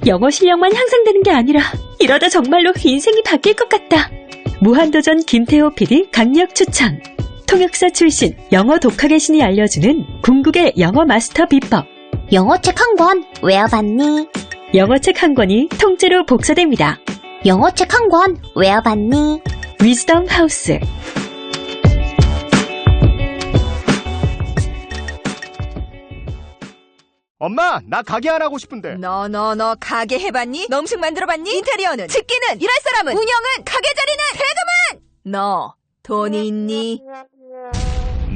영어 실력만 향상되는 게 아니라 이러다 정말로 인생이 바뀔 것 같다. 무한도전 김태호 PD 강력 추천. 통역사 출신 영어 독학의 신이 알려주는 궁극의 영어 마스터 비법. 영어책 한 권 외워봤니? 영어책 한 권이 통째로 복사됩니다. 영어책 한 권 외워봤니? 위즈덤 하우스. 엄마, 나 가게 안 하고 싶은데. 너 가게 해봤니? 너 음식 만들어봤니? 인테리어는? 집기는? 일할 사람은? 운영은? 가게 자리는? 세금은? 너 돈이 있니?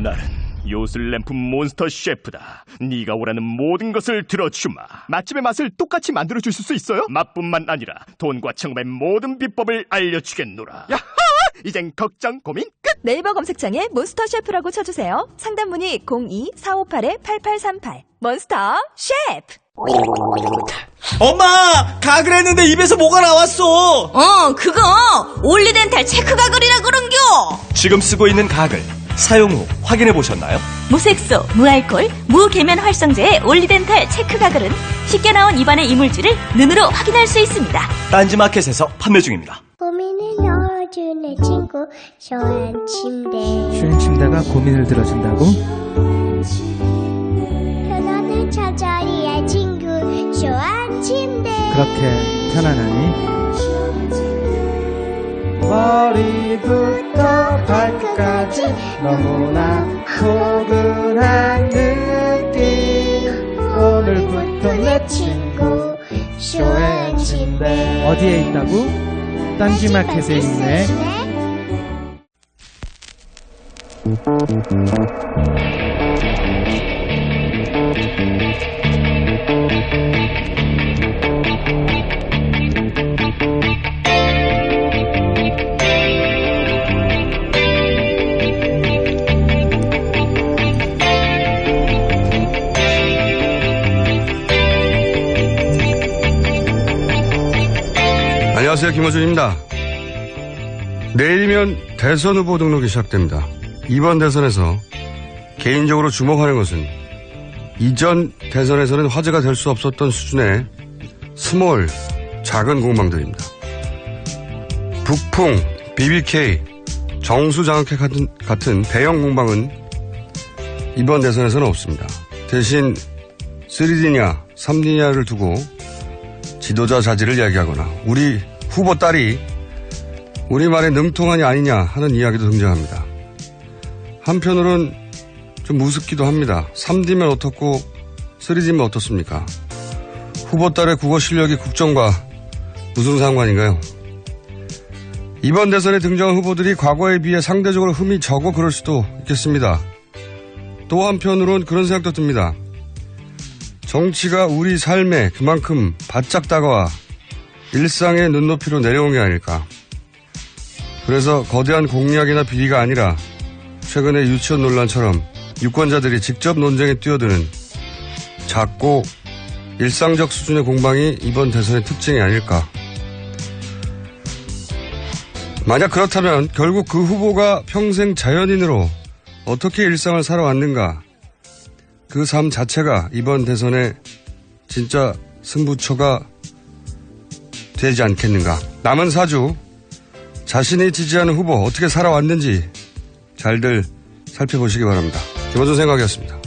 나는 요술램프 몬스터 셰프다. 네가 원하는 모든 것을 들어주마. 맛집의 맛을 똑같이 만들어줄 수 있어요? 맛뿐만 아니라 돈과 청음의 모든 비법을 알려주겠노라. 야하! 이젠 걱정 고민 끝! 네이버 검색창에 몬스터 셰프라고 쳐주세요. 상담 문의 02-458-8838. 몬스터 셰프! 엄마! 가글 했는데 입에서 뭐가 나왔어! 그거 올리덴탈 체크 가글이라 그런겨! 지금 쓰고 있는 가글 사용 후 확인해 보셨나요? 무색소, 무알콜, 무계면 활성제의 올리덴탈 체크 가글은 쉽게 나온 입안의 이물질을 눈으로 확인할 수 있습니다. 딴지마켓에서 판매 중입니다. 고민을 넣어주는 친구 쇼한 침대. 쇼한 침대가 고민을 들어준다고? 편안한 저자리의 친구 쇼한 침대. 그렇게 편안하니? 머리부터 발끝까지 너무나 포근한 느낌. 오늘부터 내 친구 쇼한 침대. 어디에 있다고? 딴지마켓에 있네. 안녕하세요, 김어준입니다. 내일이면 대선 후보 등록이 시작됩니다. 이번 대선에서 개인적으로 주목하는 것은 이전 대선에서는 화제가 될 수 없었던 수준의 스몰, 작은 공방들입니다. 북풍, BBK, 정수장학회 같은 대형 공방은 이번 대선에서는 없습니다. 대신 3D냐, 3D냐를 두고 지도자 자질을 이야기하거나 우리 후보 딸이 우리말에 능통하니 아니냐 하는 이야기도 등장합니다. 한편으론 좀 우습기도 합니다. 3D면 어떻고 3D면 어떻습니까? 후보 딸의 국어 실력이 국정과 무슨 상관인가요? 이번 대선에 등장한 후보들이 과거에 비해 상대적으로 흠이 적어 그럴 수도 있겠습니다. 또 한편으론 그런 생각도 듭니다. 정치가 우리 삶에 그만큼 바짝 다가와 일상의 눈높이로 내려온 게 아닐까. 그래서 거대한 공약이나 비리가 아니라 최근의 유치원 논란처럼 유권자들이 직접 논쟁에 뛰어드는 작고 일상적 수준의 공방이 이번 대선의 특징이 아닐까. 만약 그렇다면 결국 그 후보가 평생 자연인으로 어떻게 일상을 살아왔는가, 그 삶 자체가 이번 대선의 진짜 승부처가 되지 않겠는가. 남은 4주 자신이 지지하는 후보 어떻게 살아왔는지 잘들 살펴보시기 바랍니다. 김어준 생각이었습니다.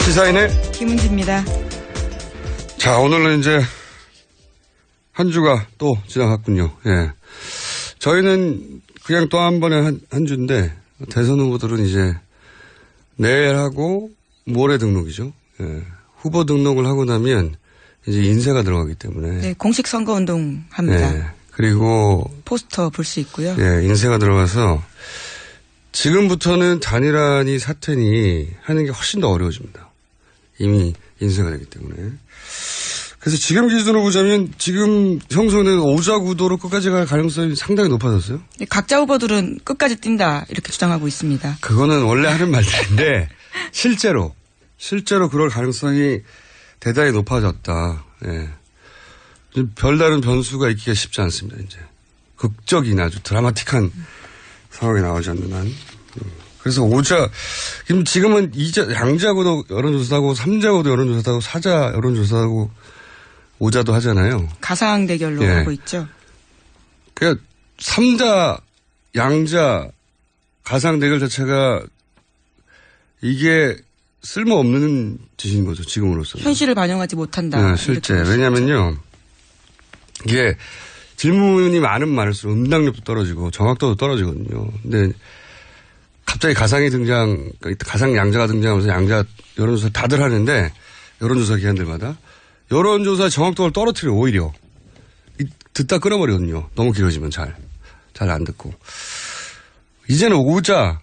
시사인의 김은지입니다. 자, 오늘은 이제 한 주가 또 지나갔군요. 예. 저희는 그냥 또 한 번에 한 주인데 대선 후보들은 이제 내일하고 모레 등록이죠. 예. 후보 등록을 하고 나면 이제 인쇄가 들어가기 때문에. 네, 공식 선거운동 합니다. 예. 그리고 포스터 볼 수 있고요. 예, 인쇄가 들어가서 지금부터는 단일화니 사퇴니 하는 게 훨씬 더 어려워집니다. 이미 인쇄가 되기 때문에. 그래서 지금 기준으로 보자면 지금 형성된 오자 구도로 끝까지 갈 가능성이 상당히 높아졌어요. 네, 각자 후보들은 끝까지 뛴다 이렇게 주장하고 있습니다. 그거는 원래 하는 말들인데 실제로 그럴 가능성이 대단히 높아졌다. 예. 별다른 변수가 있기가 쉽지 않습니다. 이제 극적인 아주 드라마틱한 상황이 나오지 않는 한. 그래서 지금은 양자하고도 여론조사하고, 삼자하고도 여론조사하고, 사자 여론조사하고, 오자도 하잖아요. 가상 대결로 예. 하고 있죠. 그러니까 삼자, 양자, 가상 대결 자체가 이게 쓸모없는 짓인 거죠, 지금으로서는. 현실을 반영하지 못한다. 네, 실제. 왜냐면요, 이게 질문이 많을수록 응답력도 떨어지고 정확도도 떨어지거든요. 근데 갑자기 가상 양자가 등장하면서 양자 여론조사 다들 하는데, 여론조사 기관들마다 여론조사 정확도를 떨어뜨려, 오히려. 듣다 끊어버리거든요. 너무 길어지면 잘 안 듣고. 이제는 오자,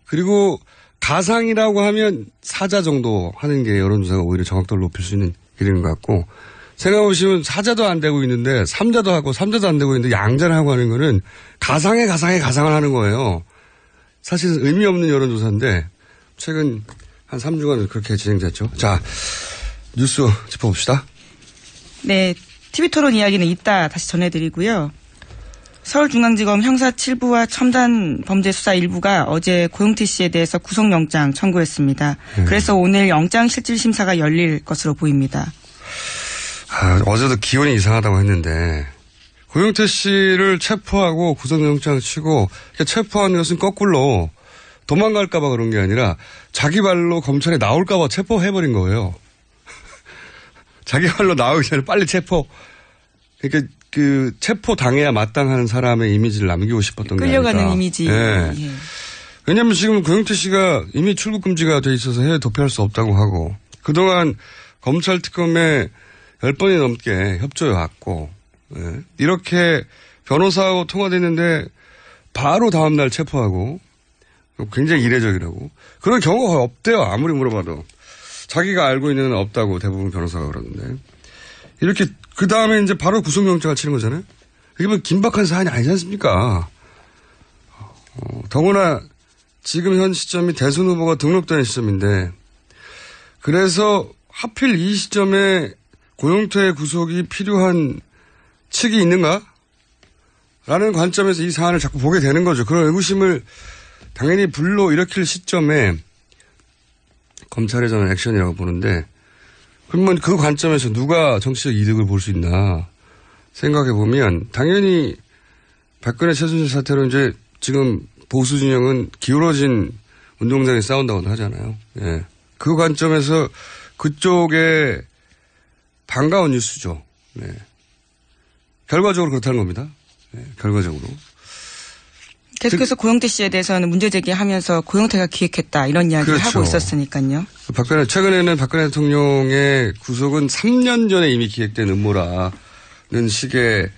그리고 가상이라고 하면 사자 정도 하는 게 여론조사가 오히려 정확도를 높일 수 있는 길인 것 같고, 생각해보시면 사자도 안 되고 있는데, 삼자도 하고, 삼자도 안 되고 있는데, 양자를 하고 하는 거는 가상을 하는 거예요. 사실은 의미 없는 여론조사인데, 최근 한 3주간 그렇게 진행됐죠. 자, 뉴스 짚어봅시다. 네, TV토론 이야기는 이따 다시 전해드리고요. 서울중앙지검 형사 7부와 첨단범죄수사 1부가 어제 고용태 씨에 대해서 구속영장 청구했습니다. 그래서 오늘 영장실질심사가 열릴 것으로 보입니다. 어제도 기온이 이상하다고 했는데, 고용태 씨를 체포하고 구속영장 치고, 체포한 것은 거꾸로 도망갈까봐 그런 게 아니라 자기 발로 검찰에 나올까봐 체포해버린 거예요. 자기 발로 나오기 전에 빨리 체포. 그러니까 체포 당해야 마땅한 사람의 이미지를 남기고 싶었던 게 아닐까. 끌려가는 이미지. 네. 예. 왜냐하면 지금 고용태 씨가 이미 출국 금지가 돼 있어서 해외 도피할 수 없다고 하고, 그동안 검찰 특검에 10번이 넘게 협조해왔고, 예. 이렇게 변호사하고 통화됐는데 바로 다음날 체포하고, 굉장히 이례적이라고. 그런 경우가 거의 없대요. 아무리 물어봐도. 자기가 알고 있는 건 없다고 대부분 변호사가 그러는데. 이렇게 그 다음에 이제 바로 구속영장을 치는 거잖아요. 이게 뭐 긴박한 사안이 아니지 않습니까? 더구나 지금 현 시점이 대선 후보가 등록되는 시점인데, 그래서 하필 이 시점에 고용태 구속이 필요한 측이 있는가? 라는 관점에서 이 사안을 자꾸 보게 되는 거죠. 그런 의구심을 당연히 불러일으킬 시점에 검찰의 저는 액션이라고 보는데, 그러면 그 관점에서 누가 정치적 이득을 볼 수 있나 생각해 보면, 당연히 박근혜 최순실 사태로 이제 지금 보수 진영은 기울어진 운동장에 싸운다고 하잖아요. 예. 그 관점에서 그쪽에 반가운 뉴스죠. 네. 결과적으로 그렇다는 겁니다. 네, 결과적으로. 계속해서 고용태 씨에 대해서는 문제 제기하면서 고용태가 기획했다 이런 이야기를 그렇죠. 하고 있었으니까요. 최근에는 박근혜 대통령의 구속은 3년 전에 이미 기획된 음모라는 식의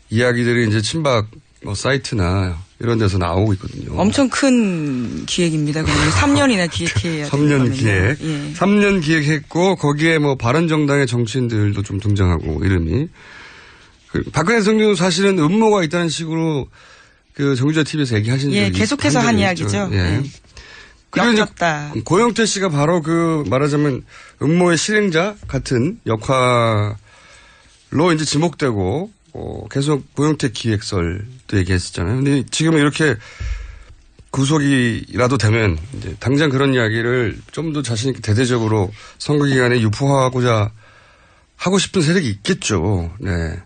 이야기들이 이제 친박 사이트나 이런 데서 나오고 있거든요. 엄청 큰 기획입니다. 3년이나 기획해야 3년 기획. 예. 3년 기획했고, 거기에 뭐 바른정당의 정치인들도 좀 등장하고, 이름이. 박근혜 대통령은 사실은 음모가 있다는 식으로 그 정유자 TV에서 얘기하신 적이 계속해서 한 이야기죠. 예. 엮였다. 고용태 씨가 바로 말하자면 음모의 실행자 같은 역할로 이제 지목되고, 계속 고용태 기획설도 얘기했었잖아요. 근데 지금 이렇게 구속이라도 되면 이제 당장 그런 이야기를 좀 더 자신있게 대대적으로 선거 기간에 유포하고자 하고 싶은 세력이 있겠죠. 네.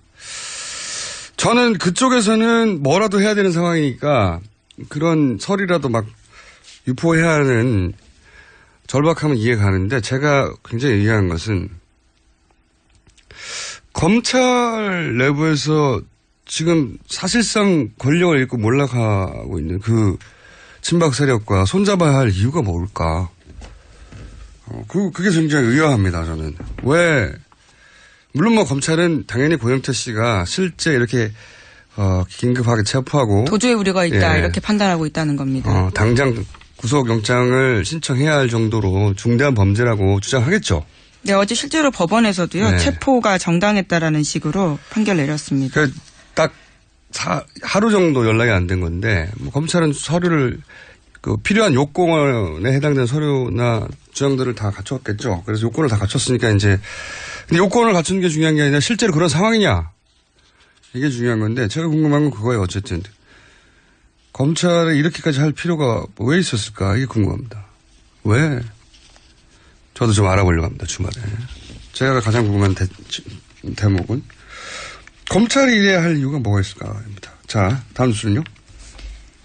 저는 그쪽에서는 뭐라도 해야 되는 상황이니까 그런 설이라도 막 유포해야 하는 절박함은 이해가 가는데, 제가 굉장히 의아한 것은 검찰 내부에서 지금 사실상 권력을 잃고 몰락하고 있는 그 친박 세력과 손잡아야 할 이유가 뭘까? 그게 굉장히 의아합니다, 저는. 왜, 물론 뭐 검찰은 당연히 고영태 씨가 실제 이렇게, 긴급하게 체포하고. 도주의 우려가 있다, 예. 이렇게 판단하고 있다는 겁니다. 당장 구속영장을 신청해야 할 정도로 중대한 범죄라고 주장하겠죠. 네, 어제 실제로 법원에서도요, 네. 체포가 정당했다라는 식으로 판결 내렸습니다. 딱 하루 정도 연락이 안 된 건데, 뭐 검찰은 서류를, 필요한 요건에 해당되는 서류나 주장들을 다 갖췄겠죠. 그래서 요건을 다 갖췄으니까 이제, 근데 요건을 갖추는 게 중요한 게 아니라 실제로 그런 상황이냐. 이게 중요한 건데 제가 궁금한 건 그거예요. 어쨌든 검찰에 이렇게까지 할 필요가 왜 있었을까 이게 궁금합니다. 왜? 저도 좀 알아보려고 합니다. 주말에. 제가 가장 궁금한 대목은 검찰이 이래야 할 이유가 뭐가 있을까입니다. 자, 다음 뉴스는요.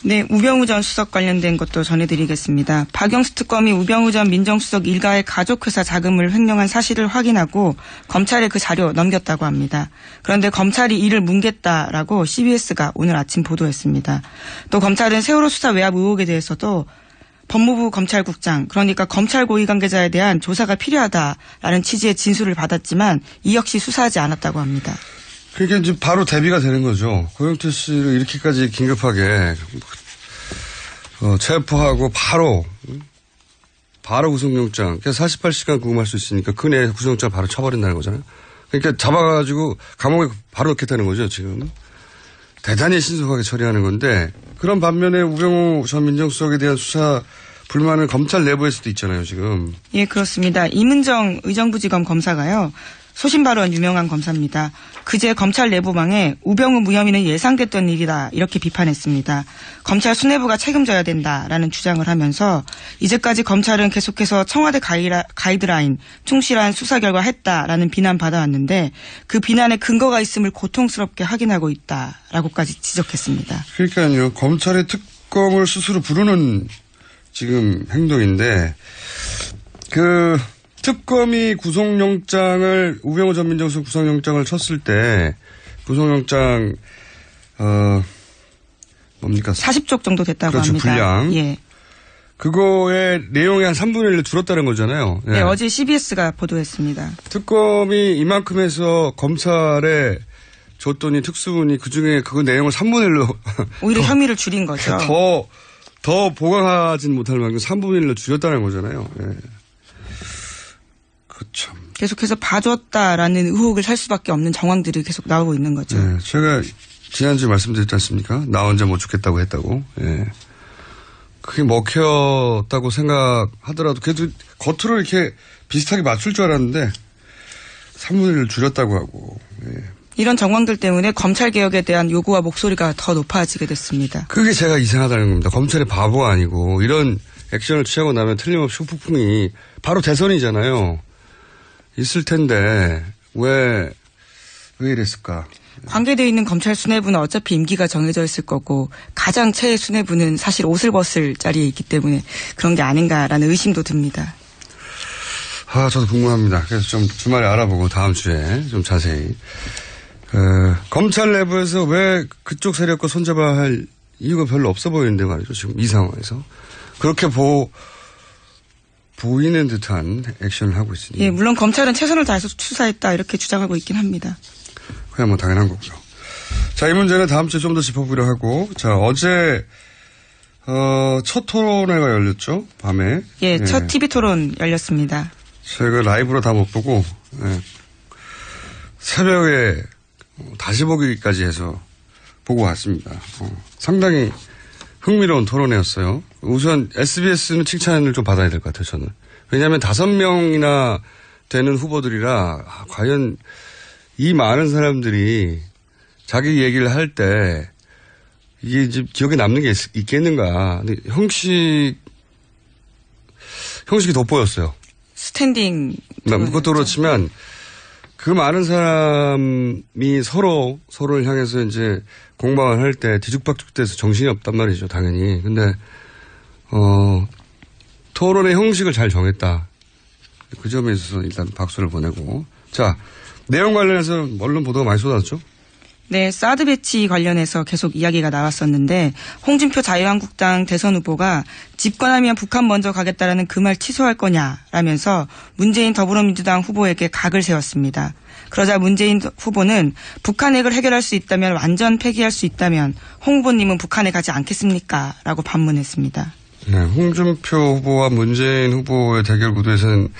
네, 우병우 전 수석 관련된 것도 전해드리겠습니다. 박영수 특검이 우병우 전 민정수석 일가의 가족회사 자금을 횡령한 사실을 확인하고 검찰에 그 자료 넘겼다고 합니다. 그런데 검찰이 이를 뭉갰다라고 CBS가 오늘 아침 보도했습니다. 또 검찰은 세월호 수사 외압 의혹에 대해서도 법무부 검찰국장, 그러니까 검찰 고위 관계자에 대한 조사가 필요하다라는 취지의 진술을 받았지만 이 역시 수사하지 않았다고 합니다. 그러니까 이제 바로 대비가 되는 거죠. 고영태 씨를 이렇게까지 긴급하게 체포하고 바로 구속영장, 48시간 구금할 수 있으니까 그 내에 구속영장 바로 쳐버린다는 거잖아요. 그러니까 잡아가지고 감옥에 바로 넣겠다는 거죠, 지금. 대단히 신속하게 처리하는 건데, 그런 반면에 우병우 전 민정수석에 대한 수사 불만은 검찰 내부에서도 있잖아요, 지금. 예, 그렇습니다. 이문정 의정부지검 검사가요. 소신발언 유명한 검사입니다. 그제 검찰 내부망에 우병우 무혐의는 예상됐던 일이다 이렇게 비판했습니다. 검찰 수뇌부가 책임져야 된다라는 주장을 하면서 이제까지 검찰은 계속해서 청와대 가이드라인 충실한 수사 결과 했다라는 비난받아왔는데 그 비난에 근거가 있음을 고통스럽게 확인하고 있다라고까지 지적했습니다. 그러니까요. 검찰의 특검을 스스로 부르는 지금 행동인데 특검이 구속영장을 우병우 전 민정수석 구속영장을 쳤을 때 구속영장 뭡니까? 40쪽 정도 됐다고 그렇죠, 합니다. 분량. 예. 그거의 내용이 한 3분의 1로 줄었다는 거잖아요. 예. 네, 어제 CBS가 보도했습니다. 특검이 이만큼 해서 검찰에 줬더니 특수본이 그중에 그 내용을 3분의 1로 오히려 혐의를 줄인 거죠. 더 보강하진 못할 만큼 3분의 1로 줄였다는 거잖아요. 예. 그렇죠. 계속해서 봐줬다라는 의혹을 살 수밖에 없는 정황들이 계속 나오고 있는 거죠. 네, 제가 지난주에 말씀드렸지 않습니까? 나 혼자 못 죽겠다고 했다고. 예. 그게 먹혔다고 생각하더라도 그래도 겉으로 이렇게 비슷하게 맞출 줄 알았는데 3분의 1을 줄였다고 하고. 예. 이런 정황들 때문에 검찰개혁에 대한 요구와 목소리가 더 높아지게 됐습니다. 그게 제가 이상하다는 겁니다. 검찰이 바보가 아니고 이런 액션을 취하고 나면 틀림없이 후폭풍이 바로 대선이잖아요. 있을 텐데 왜 이랬을까? 관계되어 있는 검찰 수뇌부는 어차피 임기가 정해져 있을 거고 가장 최애 수뇌부는 사실 옷을 벗을 자리에 있기 때문에 그런 게 아닌가라는 의심도 듭니다. 저도 궁금합니다. 그래서 좀 주말에 알아보고 다음 주에 좀 자세히. 검찰 내부에서 왜 그쪽 세력과 손잡아야 할 이유가 별로 없어 보이는데 말이죠. 지금 이 상황에서. 그렇게 보이는 듯한 액션을 하고 있으니. 예, 물론 검찰은 최선을 다해서 수사했다 이렇게 주장하고 있긴 합니다. 그냥 뭐 당연한 거고요. 자, 이 문제는 다음 주에 좀 더 짚어보려 하고. 자, 어제 첫 토론회가 열렸죠. 밤에. 예, 첫 TV 토론 열렸습니다. 제가 라이브로 다 못 보고 새벽에 다시 보기까지 해서 보고 왔습니다. 상당히 흥미로운 토론회였어요. 우선 SBS는 칭찬을 좀 받아야 될 것 같아요, 저는. 왜냐하면 5명이나 되는 후보들이라 과연 이 많은 사람들이 자기 얘기를 할 때 이게 이제 기억에 남는 게 있겠는가. 근데 형식이 돋보였어요. 스탠딩. 그것도 그렇지만 그 많은 사람이 서로를 향해서 이제 공방을 할 때 뒤죽박죽돼서 정신이 없단 말이죠, 당연히. 근데, 토론의 형식을 잘 정했다. 그 점에 있어서 일단 박수를 보내고. 자, 내용 관련해서 언론 보도가 많이 쏟아졌죠? 네, 사드 배치 관련해서 계속 이야기가 나왔었는데 홍준표 자유한국당 대선 후보가 집권하면 북한 먼저 가겠다라는 그 말 취소할 거냐라면서 문재인 더불어민주당 후보에게 각을 세웠습니다. 그러자 문재인 후보는 북한 핵을 해결할 수 있다면 완전 폐기할 수 있다면 홍 후보님은 북한에 가지 않겠습니까? 라고 반문했습니다. 네, 홍준표 후보와 문재인 후보의 대결 구도에서는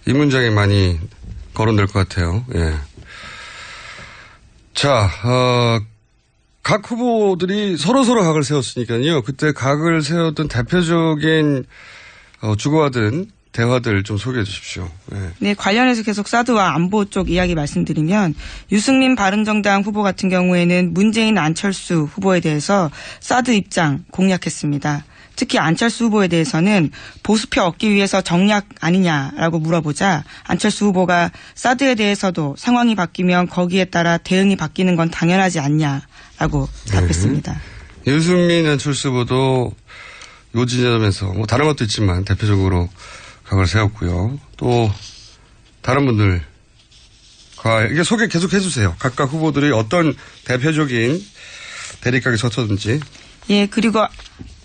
이 문장이 많이 거론될 것 같아요. 예. 자, 각 후보들이 서로 각을 세웠으니까요. 그때 각을 세웠던 대표적인 주고받은 대화들 좀 소개해 주십시오. 네. 네, 관련해서 계속 사드와 안보 쪽 이야기 말씀드리면 유승민 바른정당 후보 같은 경우에는 문재인 안철수 후보에 대해서 사드 입장 공략했습니다. 특히 안철수 후보에 대해서는 보수표 얻기 위해서 정략 아니냐라고 물어보자 안철수 후보가 사드에 대해서도 상황이 바뀌면 거기에 따라 대응이 바뀌는 건 당연하지 않냐라고 답했습니다. 네. 유승민 안철수 후보도 요 지점에서 뭐 다른 것도 있지만 대표적으로 각을 세웠고요. 또 다른 분들과 이게 소개 계속 해주세요. 각각 후보들이 어떤 대표적인 대립각에 섰었는지. 예, 그리고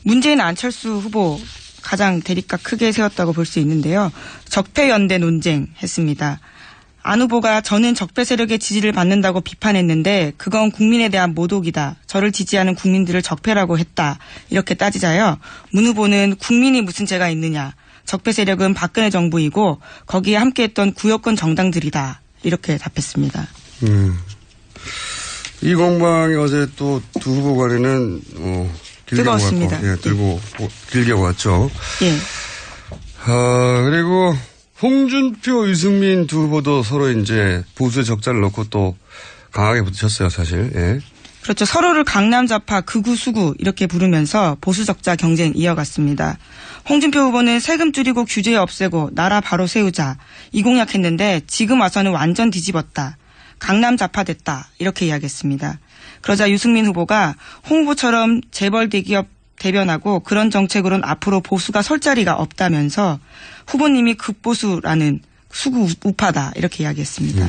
문재인 안철수 후보 가장 대립각 크게 세웠다고 볼 수 있는데요. 적폐연대 논쟁했습니다. 안 후보가 저는 적폐 세력의 지지를 받는다고 비판했는데 그건 국민에 대한 모독이다. 저를 지지하는 국민들을 적폐라고 했다. 이렇게 따지자요. 문 후보는 국민이 무슨 죄가 있느냐. 적폐 세력은 박근혜 정부이고 거기에 함께했던 구여권 정당들이다. 이렇게 답했습니다. 이 공방이 어제 또 두 후보 간에는 뜨거웠습니다. 길게 왔죠. 예. 그리고 홍준표, 유승민 두 후보도 서로 이제 보수의 적자를 넣고 또 강하게 부딪혔어요, 사실. 예. 그렇죠. 서로를 강남 좌파, 극우, 수구 이렇게 부르면서 보수 적자 경쟁 이어갔습니다. 홍준표 후보는 세금 줄이고 규제 없애고 나라 바로 세우자 이 공약했는데 지금 와서는 완전 뒤집었다. 강남 좌파 됐다. 이렇게 이야기했습니다. 그러자 유승민 후보가 홍 후보처럼 재벌 대기업 대변하고 그런 정책으로는 앞으로 보수가 설 자리가 없다면서 후보님이 극보수라는 수구 우파다. 이렇게 이야기했습니다.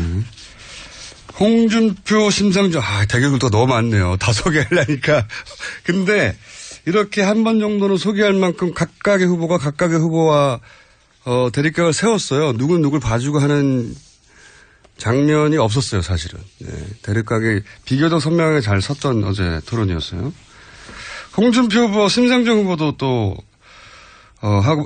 홍준표, 심상정, 대결도 너무 많네요. 다 소개하려니까. 근데 이렇게 한 번 정도는 소개할 만큼 각각의 후보가 각각의 후보와 대립각을 세웠어요. 누군 누굴 봐주고 하는 장면이 없었어요, 사실은. 네, 대립각이 비교적 선명하게 잘 섰던 어제 토론이었어요. 홍준표 후보, 심상정 후보도 또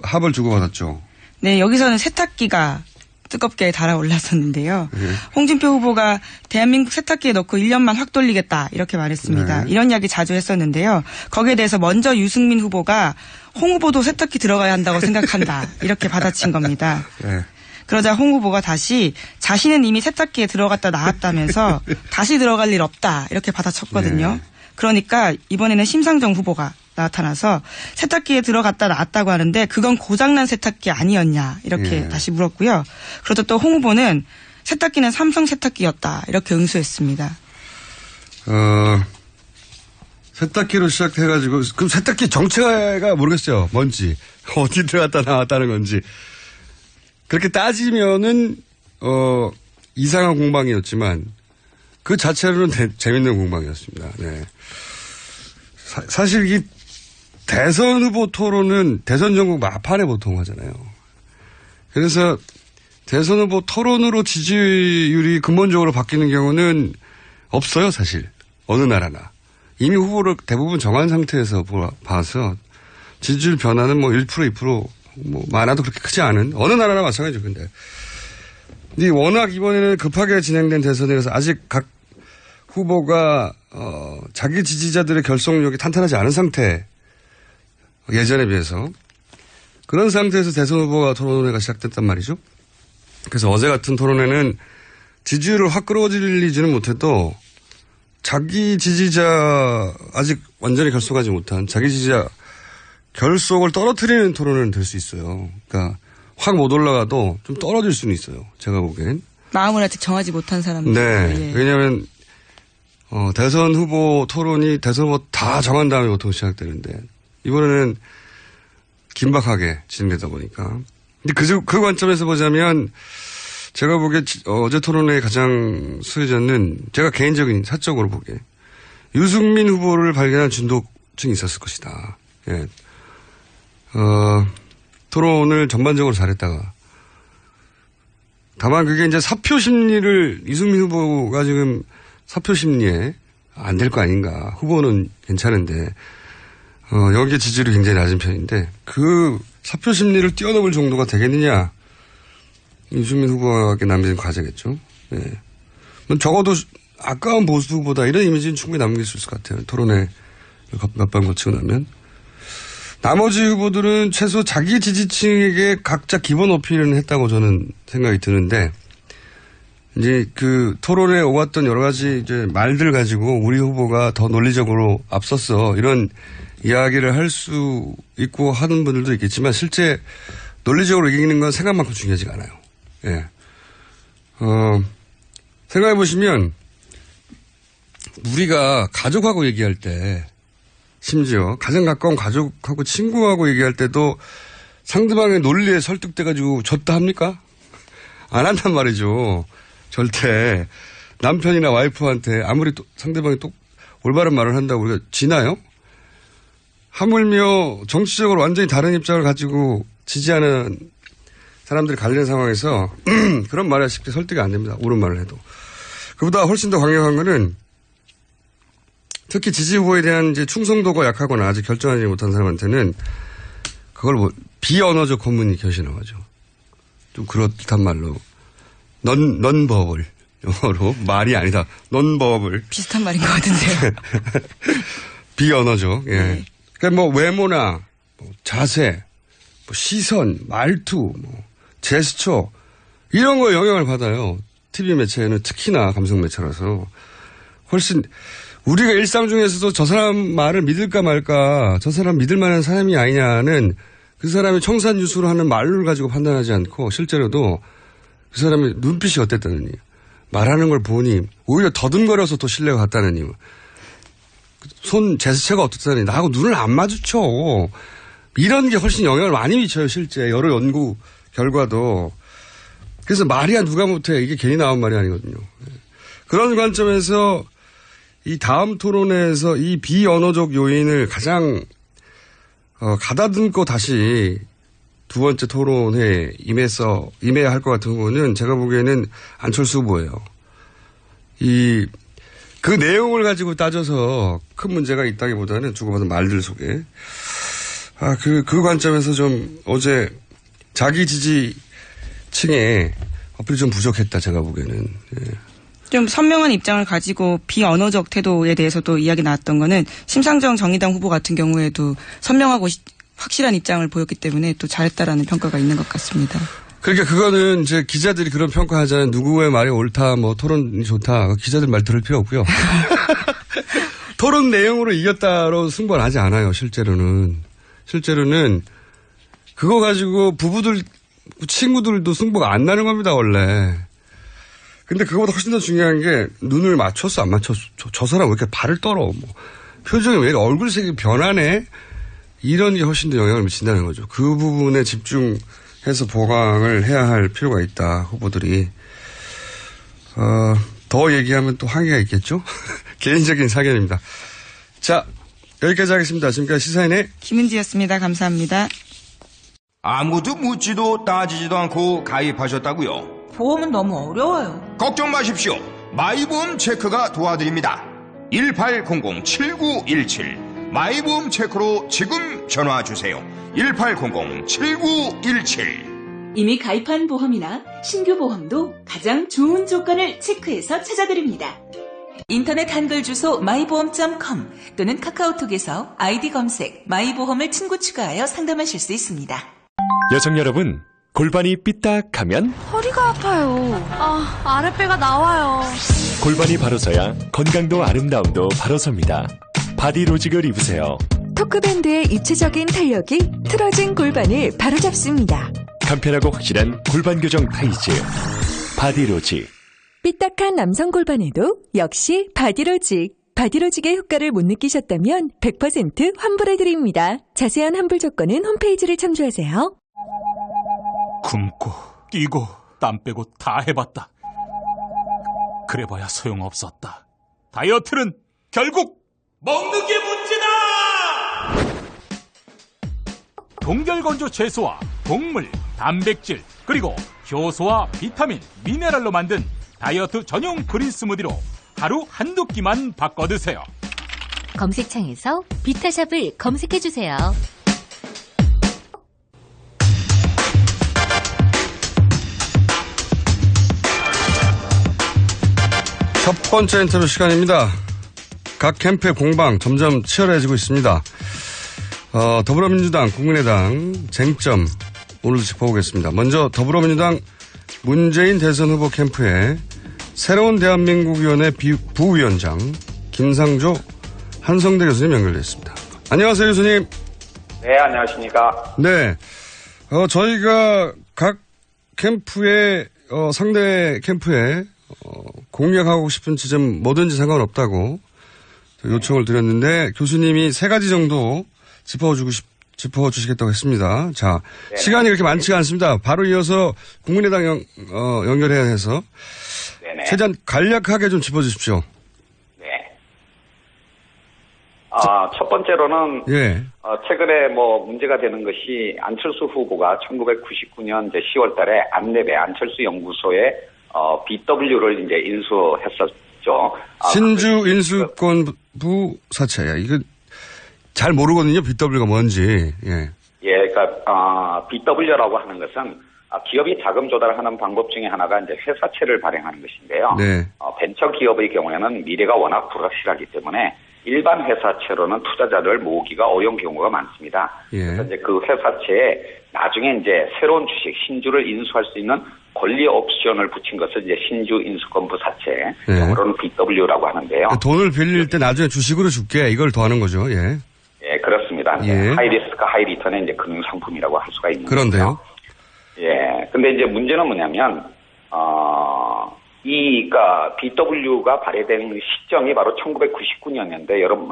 합을 주고받았죠. 네, 여기서는 세탁기가 뜨겁게 달아올랐었는데요. 네. 홍준표 후보가 대한민국 세탁기에 넣고 1년만 확 돌리겠다 이렇게 말했습니다. 네. 이런 이야기 자주 했었는데요. 거기에 대해서 먼저 유승민 후보가 홍 후보도 세탁기 들어가야 한다고 생각한다 이렇게 받아친 겁니다. 네. 그러자 홍 후보가 다시 자신은 이미 세탁기에 들어갔다 나왔다면서 다시 들어갈 일 없다 이렇게 받아쳤거든요. 네. 그러니까 이번에는 심상정 후보가 나타나서 세탁기에 들어갔다 나왔다고 하는데 그건 고장난 세탁기 아니었냐 이렇게 다시 물었고요. 그러자 또 홍 후보는 세탁기는 삼성 세탁기였다 이렇게 응수했습니다. 세탁기로 시작해가지고 그럼 세탁기 정체가 모르겠어요. 뭔지 어디 들어갔다 나왔다는 건지 그렇게 따지면은 이상한 공방이었지만 그 자체로는 재밌는 공방이었습니다. 네. 사실 이 대선 후보 토론은 대선 전국 막판에 보통 하잖아요. 그래서 대선 후보 토론으로 지지율이 근본적으로 바뀌는 경우는 없어요, 사실. 어느 나라나. 이미 후보를 대부분 정한 상태에서 봐서 지지율 변화는 뭐 1%, 2% 뭐 많아도 그렇게 크지 않은 어느 나라나 마찬가지죠, 근데. 근데 워낙 이번에는 급하게 진행된 대선이라서 아직 각 후보가 자기 지지자들의 결속력이 탄탄하지 않은 상태 예전에 비해서 그런 상태에서 대선 후보가 토론회가 시작됐단 말이죠. 그래서 어제 같은 토론회는 지지율을 확 끌어올리지는 못해도 자기 지지자 아직 완전히 결속하지 못한 자기 지지자 결속을 떨어뜨리는 토론은 될 수 있어요. 그러니까 확 못 올라가도 좀 떨어질 수는 있어요. 제가 보기엔. 마음을 아직 정하지 못한 사람들. 네. 왜냐하면 대선 후보 토론이 대선 후보 다 정한 다음에 보통 시작되는데 이번에는 긴박하게 진행되다 보니까. 근데 그 관점에서 보자면 제가 보기에 어제 토론회의 가장 수혜자는 제가 개인적인 사적으로 보기에 유승민 후보를 발견한 진도층이 있었을 것이다. 예. 토론을 전반적으로 잘했다가 다만 그게 이제 사표 심리를 유승민 후보가 지금 사표 심리에 안 될 거 아닌가. 후보는 괜찮은데 여기에 지지율이 굉장히 낮은 편인데 그 사표 심리를 뛰어넘을 정도가 되겠느냐. 유승민 후보에게 남긴 과제겠죠. 예. 적어도 아까운 보수 후보다 이런 이미지는 충분히 남길 수 있을 것 같아요. 토론회 몇 번 거치고 나면. 나머지 후보들은 최소 자기 지지층에게 각자 기본 어필은 했다고 저는 생각이 드는데, 이제 그 토론에 오갔던 여러 가지 이제 말들 가지고 우리 후보가 더 논리적으로 앞섰어. 이런 이야기를 할 수 있고 하는 분들도 있겠지만 실제 논리적으로 이기는 건 생각만큼 중요하지가 않아요. 예. 생각해 보시면 우리가 가족하고 얘기할 때 심지어 가장 가까운 가족하고 친구하고 얘기할 때도 상대방의 논리에 설득돼가지고 졌다 합니까? 안 한단 말이죠. 절대 남편이나 와이프한테 아무리 또 상대방이 또 올바른 말을 한다고 우리가 지나요? 하물며 정치적으로 완전히 다른 입장을 가지고 지지하는 사람들이 갈리는 상황에서 그런 말에 쉽게 설득이 안 됩니다. 옳은 말을 해도. 그보다 훨씬 더 강력한 거는 특히 지지 후보에 대한 이제 충성도가 약하거나 아직 결정하지 못한 사람한테는 그걸 뭐 비언어적 커뮤니케이션이라고 하죠. 좀 그렇단 말로. 넌버블. 영어로 말이 아니다. 넌버블. 비슷한 말인 것 같은데요. 비언어죠. 예. 네. 그러니까 뭐 외모나 뭐 자세, 뭐 시선, 말투, 뭐 제스처 이런 거에 영향을 받아요. TV 매체는 특히나 감성 매체라서 훨씬 우리가 일상 중에서도 저 사람 말을 믿을까 말까, 저 사람 믿을 만한 사람이 아니냐는 그 사람이 청산유수로 하는 말을 가지고 판단하지 않고 실제로도 그 사람의 눈빛이 어땠다느니, 말하는 걸 보니 오히려 더듬거려서 더 신뢰가 갔다느니, 손 제스처가 어떻다느니, 나하고 눈을 안 마주쳐. 이런 게 훨씬 영향을 많이 미쳐요. 실제 여러 연구 결과도. 그래서 말이야 누가 못해. 이게 괜히 나온 말이 아니거든요. 그런 관점에서 이 다음 토론회에서 이 비언어적 요인을 가장 가다듬고 다시 두 번째 토론회에 임해야 할 것 같은 후보는 제가 보기에는 안철수 후보예요. 그 내용을 가지고 따져서 큰 문제가 있다기보다는 주고받은 말들 속에. 그 관점에서 좀 어제 자기 지지층에 어필이 좀 부족했다, 제가 보기에는. 예. 좀 선명한 입장을 가지고 비언어적 태도에 대해서도 이야기 나왔던 거는 심상정 정의당 후보 같은 경우에도 선명하고 확실한 입장을 보였기 때문에 또 잘했다라는 평가가 있는 것 같습니다. 그러니까 그거는 이제 기자들이 그런 평가하잖아요. 누구의 말이 옳다, 뭐 토론이 좋다. 기자들 말 들을 필요 없고요. 토론 내용으로 이겼다로 승부는 하지 않아요. 실제로는 그거 가지고 부부들, 친구들도 승부가 안 나는 겁니다, 원래. 근데 그거보다 훨씬 더 중요한 게 눈을 맞췄어, 안 맞췄어. 저 사람 왜 이렇게 발을 떨어. 뭐 표정이 왜 얼굴색이 변하네. 이런 게 훨씬 더 영향을 미친다는 거죠. 그 부분에 집중해서 보강을 해야 할 필요가 있다, 후보들이. 더 얘기하면 또 한계가 있겠죠? 개인적인 사견입니다. 자, 여기까지 하겠습니다. 지금까지 시사인의 김은지였습니다. 감사합니다. 아무도 묻지도 따지지도 않고 가입하셨다고요? 보험은 너무 어려워요. 걱정 마십시오. 마이보험 체크가 도와드립니다. 1800-7917 마이보험 체크로 지금 전화 주세요. 1800-7917. 이미 가입한 보험이나 신규 보험도 가장 좋은 조건을 체크해서 찾아드립니다. 인터넷 한글 주소 마이보험.com 또는 카카오톡에서 아이디 검색 마이보험을 친구 추가하여 상담하실 수 있습니다. 여성 여러분, 골반이 삐딱하면 허리가 아파요. 아랫배가 나와요. 골반이 바로 서야 건강도 아름다움도 바로 섭니다. 바디로직을 입으세요. 토크밴드의 입체적인 탄력이 틀어진 골반을 바로잡습니다. 간편하고 확실한 골반 교정 타이즈 바디로직. 삐딱한 남성 골반에도 역시 바디로직. 바디로직의 효과를 못 느끼셨다면 100% 환불해드립니다. 자세한 환불 조건은 홈페이지를 참조하세요. 굶고 뛰고 땀 빼고 다 해봤다. 그래봐야 소용없었다. 다이어트는 결국 먹는 게 문제다. 동결건조 채소와 곡물, 단백질, 그리고 효소와 비타민, 미네랄로 만든 다이어트 전용 그린 스무디로 하루 한두 끼만 바꿔 드세요. 검색창에서 비타샵을 검색해주세요. 첫 번째 인터뷰 시간입니다. 각 캠프의 공방 점점 치열해지고 있습니다. 더불어민주당, 국민의당 쟁점 오늘도 짚어보겠습니다. 먼저 더불어민주당 문재인 대선 후보 캠프에 새로운 대한민국위원회 부위원장 김상조 한성대 교수님 연결됐습니다. 안녕하세요, 교수님. 네, 안녕하십니까. 네. 저희가 각 캠프에, 상대 캠프에, 공략하고 싶은 지점 뭐든지 상관없다고 요청을 드렸는데 교수님이 3가지 정도 짚어주시겠다고 했습니다. 자, 네네. 시간이 그렇게 많지가 않습니다. 바로 이어서 국민의당 연결해야 해서 네네. 최대한 간략하게 좀 짚어주십시오. 네. 첫 번째로는 예. 최근에 문제가 되는 것이 안철수 후보가 1999년 이제 10월달에 안내배 안철수 연구소에 BW를 이제 인수했었죠. 신주 인수권부 사채야. 이거 잘 모르거든요. BW가 뭔지. 예. 예, 그러니까 BW라고 하는 것은 기업이 자금 조달하는 방법 중에 하나가 이제 회사채를 발행하는 것인데요. 네. 벤처 기업의 경우에는 미래가 워낙 불확실하기 때문에 일반 회사채로는 투자자를 모으기가 어려운 경우가 많습니다. 예. 그래서 이제 그 회사채에 나중에 이제 새로운 주식 신주를 인수할 수 있는 권리 옵션을 붙인 것을 이제 신주 인수권부 사채, 영어로는 BW라고 하는데요. 돈을 빌릴 때 나중에 주식으로 줄게 이걸 더하는 거죠. 예. 예, 그렇습니다. 예. 하이 리스크 하이 리턴의 이제 금융 상품이라고 할 수가 있는 거죠. 그런데요. 예. 근데 이제 문제는 뭐냐면 그러니까 BW가 발행된 시점이 바로 1999년인데 여러분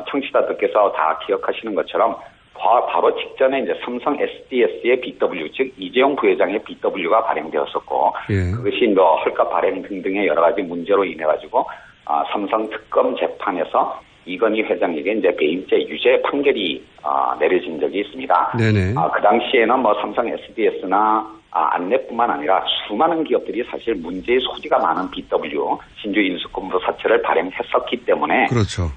청취자들께서 다 기억하시는 것처럼 바로 직전에 이제 삼성 SDS의 BW 즉 이재용 부회장의 BW가 발행되었었고 예. 그것이 헐값 발행 등등의 여러 가지 문제로 인해 가지고 삼성 특검 재판에서 이건희 회장에게 이제 배임죄 유죄 판결이 내려진 적이 있습니다. 네네. 그 당시에는 삼성 SDS나 안내뿐만 아니라 수많은 기업들이 사실 문제의 소지가 많은 BW 신주 인수권부 사채를 발행했었기 때문에 그렇죠.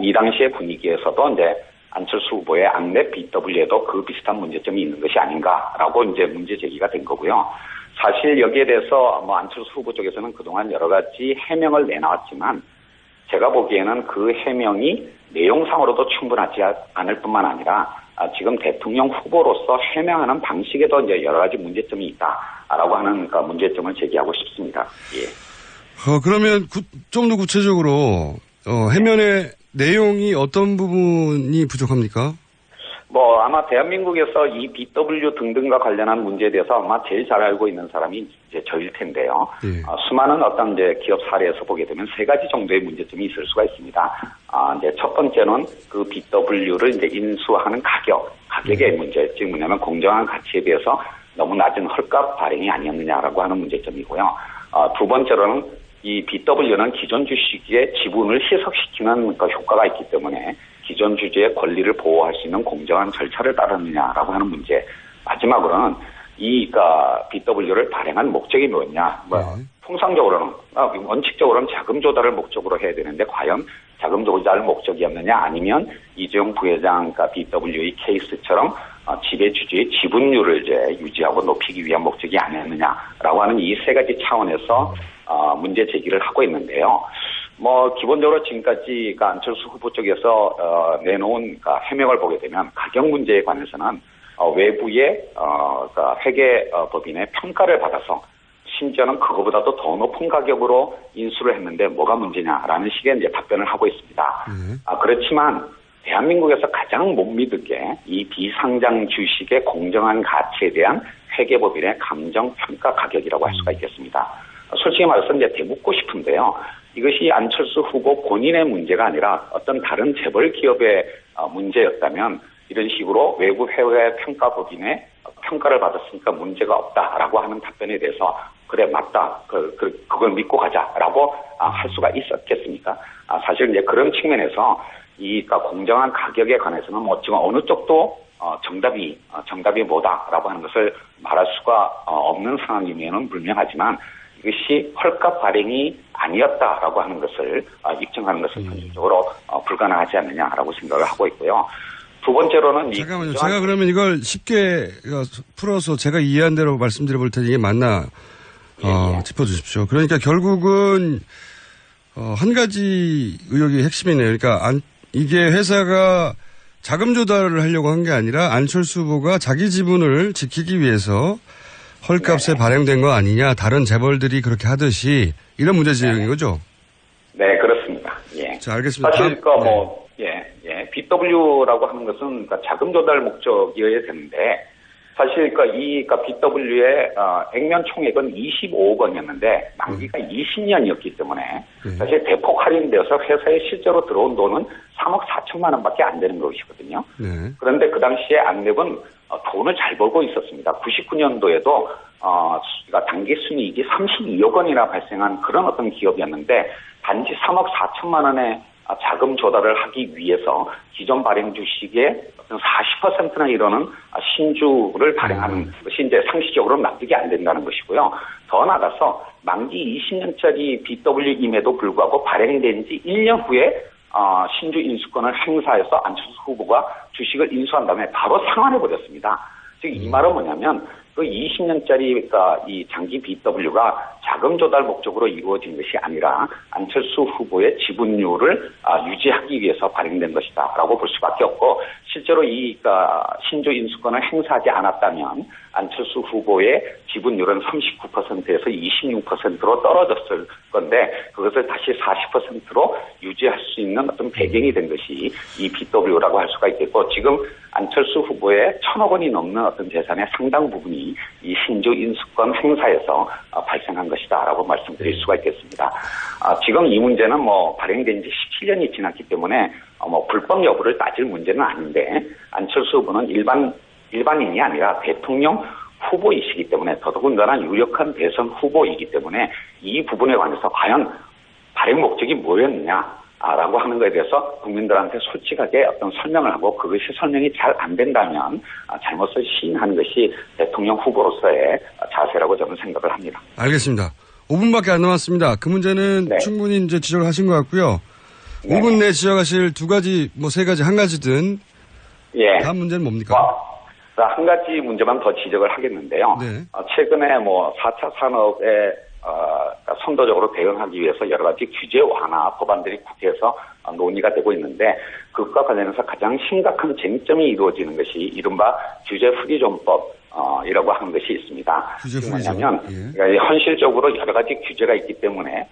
이 당시의 분위기에서도 이제 안철수 후보의 안내 BW에도 그 비슷한 문제점이 있는 것이 아닌가라고 이제 문제 제기가 된 거고요. 사실 여기에 대해서 안철수 후보 쪽에서는 그동안 여러 가지 해명을 내놨지만 제가 보기에는 그 해명이 내용상으로도 충분하지 않을 뿐만 아니라 지금 대통령 후보로서 해명하는 방식에도 이제 여러 가지 문제점이 있다라고 하는 문제점을 제기하고 싶습니다. 예. 그러면 좀 더 구체적으로 해명의 내용이 어떤 부분이 부족합니까? 아마 대한민국에서 이 BW 등등과 관련한 문제에 대해서 아마 제일 잘 알고 있는 사람이 이제 저일 텐데요. 예. 수많은 어떤 이제 기업 사례에서 보게 되면 3가지 정도의 문제점이 있을 수가 있습니다. 이제 첫 번째는 그 BW를 이제 인수하는 가격의 문제, 즉 뭐냐면 공정한 가치에 비해서 너무 낮은 헐값 발행이 아니었느냐라고 하는 문제점이고요. 두 번째로는 이 BW는 기존 주식의 지분을 희석시키는 효과가 있기 때문에 기존 주주의 권리를 보호할 수 있는 공정한 절차를 따르느냐라고 하는 문제. 마지막으로는 BW를 발행한 목적이 뭐였냐. 통상적으로는, 원칙적으로는 자금 조달을 목적으로 해야 되는데 과연 자금 조달 목적이었느냐 아니면 이재용 부회장 BW의 케이스처럼 지배주주의 지분율을 이제 유지하고 높이기 위한 목적이 아니었느냐라고 하는 이 3가지 차원에서 문제 제기를 하고 있는데요. 기본적으로 지금까지 안철수 후보 쪽에서 내놓은 해명을 보게 되면 가격 문제에 관해서는 외부의 회계법인의 평가를 받아서 심지어는 그거보다도 더 높은 가격으로 인수를 했는데 뭐가 문제냐라는 식의 이제 답변을 하고 있습니다. 그렇지만 대한민국에서 가장 못 믿게 이 비상장 주식의 공정한 가치에 대한 회계법인의 감정평가 가격이라고 할 수가 있겠습니다. 솔직히 말해서 이제 대묻고 싶은데요. 이것이 안철수 후보 본인의 문제가 아니라 어떤 다른 재벌 기업의 문제였다면 이런 식으로 외부 회계 평가법인의 평가를 받았으니까 문제가 없다라고 하는 답변에 대해서 그래 맞다 그걸 믿고 가자라고 할 수가 있었겠습니까? 사실 이제 그런 측면에서 공정한 가격에 관해서는 지금 어느 쪽도 정답이 뭐다라고 하는 것을 말할 수가 없는 상황이면은 불명하지만 이것이 헐값 발행이 아니었다라고 하는 것을 입증하는 것은 현실적으로 불가능하지 않느냐라고 생각을 하고 있고요. 두 번째로는 잠깐만요. 제가 그러면 이걸 쉽게 풀어서 제가 이해한 대로 말씀드려 볼 테니 이게 맞나 짚어주십시오. 그러니까 결국은 한 가지 의혹이 핵심이네요. 그러니까 이게 회사가 자금 조달을 하려고 한 게 아니라 안철수 후보가 자기 지분을 지키기 위해서 헐값에 발행된 거 아니냐. 다른 재벌들이 그렇게 하듯이 이런 문제 제기인 거죠? 네, 그렇습니다. 예. 자, 알겠습니다. 사실 BW라고 하는 것은 자금 조달 목적이어야 되는데 사실 BW의 액면 총액은 25억 원이었는데 만기가 20년이었기 때문에 사실 대폭 할인되어서 회사에 실제로 들어온 돈은 3억 4천만 원밖에 안 되는 것이거든요. 네. 그런데 그 당시에 안랩은 돈을 잘 벌고 있었습니다. 99년도에도 단기 순이익이 32억 원이나 발생한 그런 어떤 기업이었는데 단지 3억 4천만 원의 자금 조달을 하기 위해서 기존 발행 주식의 40%나 이르는 신주를 발행하는 것이 이제 상식적으로 납득이 안 된다는 것이고요. 더 나아가서 만기 20년짜리 BW임에도 불구하고 발행된 지 1년 후에 신주 인수권을 행사해서 안철수 후보가 주식을 인수한 다음에 바로 상환해버렸습니다. 즉 이 말은 뭐냐면 그 20년짜리 이 장기 BW가 자금 조달 목적으로 이루어진 것이 아니라 안철수 후보의 지분율을 유지하기 위해서 발행된 것이다라고 볼 수밖에 없고 실제로 이 신주 인수권을 행사하지 않았다면 안철수 후보의 지분율은 39%에서 26%로 떨어졌을 건데 그것을 다시 40%로 유지할 수 있는 어떤 배경이 된 것이 이 BW라고 할 수가 있겠고 지금 안철수 후보의 1,000억 원이 넘는 어떤 재산의 상당 부분이 이 신주 인수권 행사에서 발생한 것이다라고 말씀드릴 수가 있겠습니다. 지금 이 문제는 발행된 지 17년이 지났기 때문에 불법 여부를 따질 문제는 아닌데 안철수 후보는 일반인이 아니라 대통령 후보이시기 때문에 더더군다나 유력한 대선 후보이기 때문에 이 부분에 관해서 과연 발행 목적이 뭐였느냐 라고 하는 것에 대해서 국민들한테 솔직하게 어떤 설명을 하고 그것이 설명이 잘 안 된다면 잘못을 시인하는 것이 대통령 후보로서의 자세라고 저는 생각을 합니다. 알겠습니다. 5분밖에 안 남았습니다. 그 문제는 충분히 이제 지적을 하신 것 같고요. 5분 내에 지적하실 두 가지, 세 가지, 한 가지든. 예. 다음 문제는 뭡니까? 한 가지 문제만 더 지적을 하겠는데요. 최근에 4차 산업에 선도적으로 대응하기 위해서 여러 가지 규제 완화 법안들이 국회에서 논의가 되고 있는데 그것과 관련해서 가장 심각한 쟁점이 이루어지는 것이 이른바 규제 프리존법이라고 하는 것이 있습니다. 뭐냐면 현실적으로 여러 가지 규제가 있기 때문에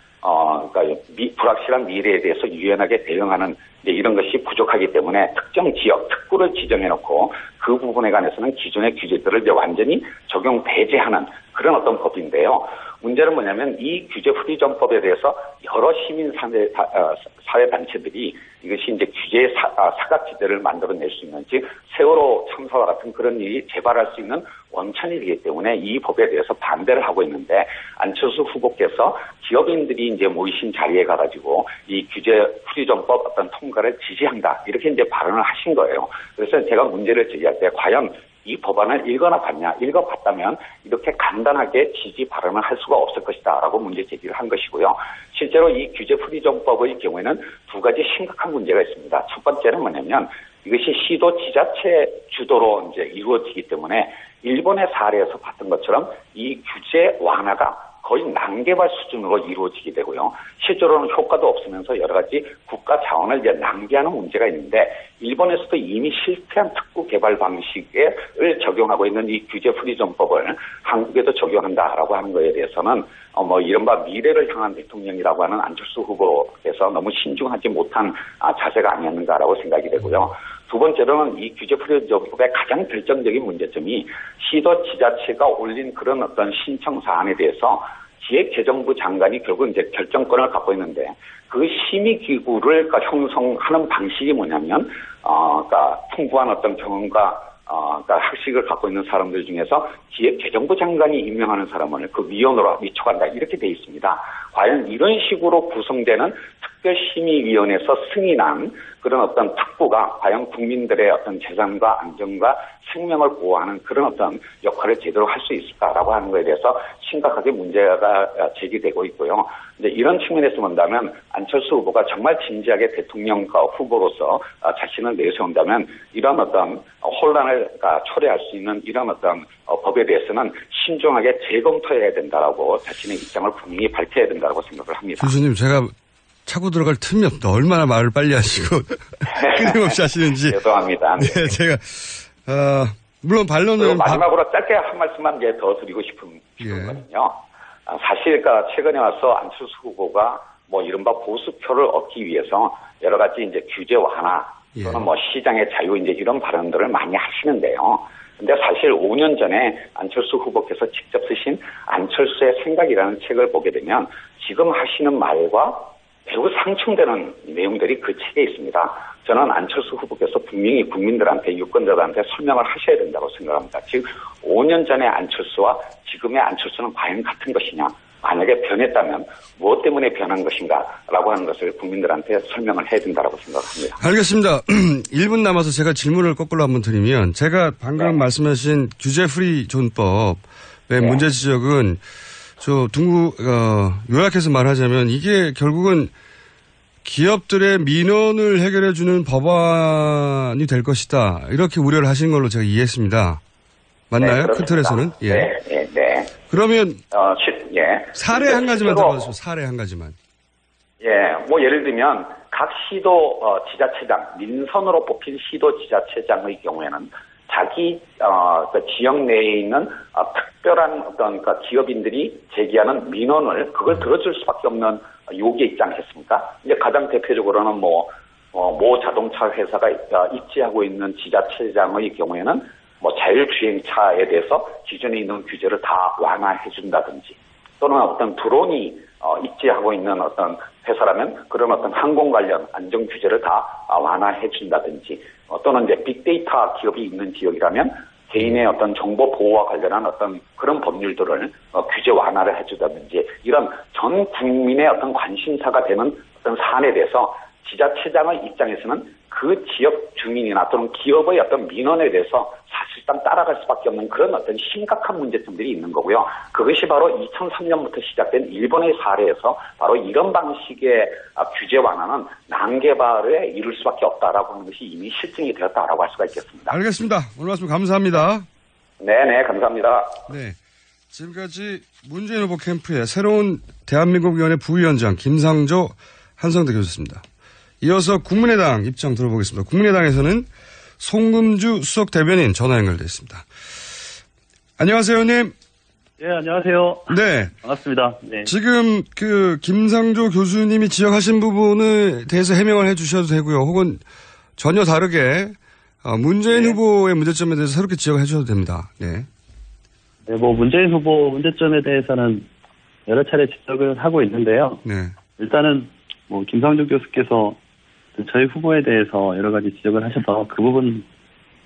불확실한 미래에 대해서 유연하게 대응하는 이런 것이 부족하기 때문에 특정 지역, 특구를 지정해놓고 그 부분에 관해서는 기존의 규제들을 이제 완전히 적용 배제하는 그런 어떤 법인데요. 문제는 뭐냐면 이 규제 프리존법에 대해서 여러 시민 사회 단체들이 이것이 이제 규제의 사각지대를 만들어낼 수 있는 즉 세월호 참사와 같은 그런 일이 재발할 수 있는 원천이 되기 때문에 이 법에 대해서 반대를 하고 있는데 안철수 후보께서 기업인들이 이제 모이신 자리에 가가지고 이 규제 프리존법 어떤 통과를 지지한다 이렇게 이제 발언을 하신 거예요. 그래서 제가 문제를 제기할 때 과연 이 법안을 읽어나 봤냐, 읽어봤다면 이렇게 간단하게 지지 발언을 할 수가 없을 것이다 라고 문제 제기를 한 것이고요. 실제로 이 규제 프리존법의 경우에는 두 가지 심각한 문제가 있습니다. 첫 번째는 뭐냐면 이것이 시도 지자체 주도로 이제 이루어지기 때문에 일본의 사례에서 봤던 것처럼 이 규제 완화가 거의 난개발 수준으로 이루어지게 되고요. 실제로는 효과도 없으면서 여러 가지 국가 자원을 이제 낭비하는 문제가 있는데 일본에서도 이미 실패한 특구 개발 방식을 적용하고 있는 이 규제 프리존법을 한국에도 적용한다라고 하는 것에 대해서는 이른바 미래를 향한 대통령이라고 하는 안철수 후보께서 너무 신중하지 못한 자세가 아니었는가라고 생각이 되고요. 두 번째로는 이 규제 프리존법의 가장 결정적인 문제점이 시도 지자체가 올린 그런 어떤 신청 사안에 대해서 기획재정부 장관이 결국 이제 결정권을 갖고 있는데 그 심의기구를 형성하는 방식이 뭐냐면, 풍부한 어떤 경험과 학식을 갖고 있는 사람들 중에서 기획재정부 장관이 임명하는 사람을 그 위원으로 위촉한다 이렇게 돼 있습니다. 과연 이런 식으로 구성되는 특별심의위원회에서 승인한 그런 어떤 특구가 과연 국민들의 어떤 재산과 안전과 생명을 보호하는 그런 어떤 역할을 제대로 할 수 있을까라고 하는 것에 대해서 심각하게 문제가 제기되고 있고요. 이제 이런 측면에서 본다면 안철수 후보가 정말 진지하게 대통령 후보로서 자신을 내세운다면 이런 어떤 혼란을 초래할 수 있는 이런 어떤 법에 대해서는 신중하게 재검토해야 된다라고 자신의 입장을 분명히 밝혀야 된다라고 생각을 합니다. 교수님, 제가 차고 들어갈 틈이 없다. 얼마나 말을 빨리 하시고. 끊임없이 하시는지. 죄송합니다. 네, 제가, 물론 반론은. 마지막으로 짧게 한 말씀만 이제 더 드리고 싶은거든요. 사실, 최근에 와서 안철수 후보가 이른바 보수표를 얻기 위해서 여러 가지 이제 규제 완화 또는 시장의 자유 이제 이런 발언들을 많이 하시는데요. 근데 사실 5년 전에 안철수 후보께서 직접 쓰신 안철수의 생각이라는 책을 보게 되면 지금 하시는 말과 매우 상충되는 내용들이 그 책에 있습니다. 저는 안철수 후보께서 분명히 국민들한테, 유권자들한테 설명을 하셔야 된다고 생각합니다. 즉 5년 전의 안철수와 지금의 안철수는 과연 같은 것이냐, 만약에 변했다면 무엇 때문에 변한 것인가라고 하는 것을 국민들한테 설명을 해야 된다고 생각합니다. 알겠습니다. 1분 남아서 제가 질문을 거꾸로 한번 드리면, 제가 방금 말씀하신 규제 프리 존법의 문제 지적은 요약해서 말하자면 이게 결국은 기업들의 민원을 해결해주는 법안이 될 것이다, 이렇게 우려를 하신 걸로 제가 이해했습니다. 맞나요? 큰 틀에서는? 네. 그러면 사례 한 가지만 들어보세요. 사례 한 가지만. 예를 들면 각 시도 지자체장, 민선으로 뽑힌 시도 지자체장의 경우에는 자기 지역 내에 있는 특별한 어떤 기업인들이 제기하는 민원을 그걸 들어줄 수밖에 없는 요기에 있지 않겠습니까? 이제 가장 대표적으로는 모 자동차 회사가 입지하고 있는 지자체장의 경우에는 자율주행차에 대해서 기존에 있는 규제를 다 완화해 준다든지, 또는 어떤 드론이 입지하고 있는 어떤 회사라면 그런 어떤 항공 관련 안전 규제를 다 완화해 준다든지, 또는 이제 빅데이터 기업이 있는 지역이라면 개인의 어떤 정보 보호와 관련한 어떤 그런 법률들을 규제 완화를 해주다든지, 이런 전 국민의 어떤 관심사가 되는 어떤 사안에 대해서 지자체장의 입장에서는 그 지역 주민이나 또는 기업의 어떤 민원에 대해서 사실상 따라갈 수밖에 없는 그런 어떤 심각한 문제점들이 있는 거고요. 그것이 바로 2003년부터 시작된 일본의 사례에서 바로 이런 방식의 규제 완화는 난개발에 이를 수밖에 없다라고 하는 것이 이미 실증이 되었다라고 할 수가 있겠습니다. 알겠습니다. 오늘 말씀 감사합니다. 네네, 감사합니다. 네. 지금까지 문재인 후보 캠프의 새로운 대한민국위원회 부위원장 김상조 한성대 교수였습니다. 이어서 국민의당 입장 들어보겠습니다. 국민의당에서는 송금주 수석 대변인 전화 연결되어 있습니다. 안녕하세요, 의원님. 네, 안녕하세요. 네. 반갑습니다. 네. 지금 김상조 교수님이 지적하신 부분에 대해서 해명을 해 주셔도 되고요. 혹은 전혀 다르게 문재인 후보의 문제점에 대해서 새롭게 지적을 해 주셔도 됩니다. 네. 네, 문재인 후보 문제점에 대해서는 여러 차례 지적을 하고 있는데요. 네. 일단은 김상조 교수께서 저희 후보에 대해서 여러 가지 지적을 하셔서 그 부분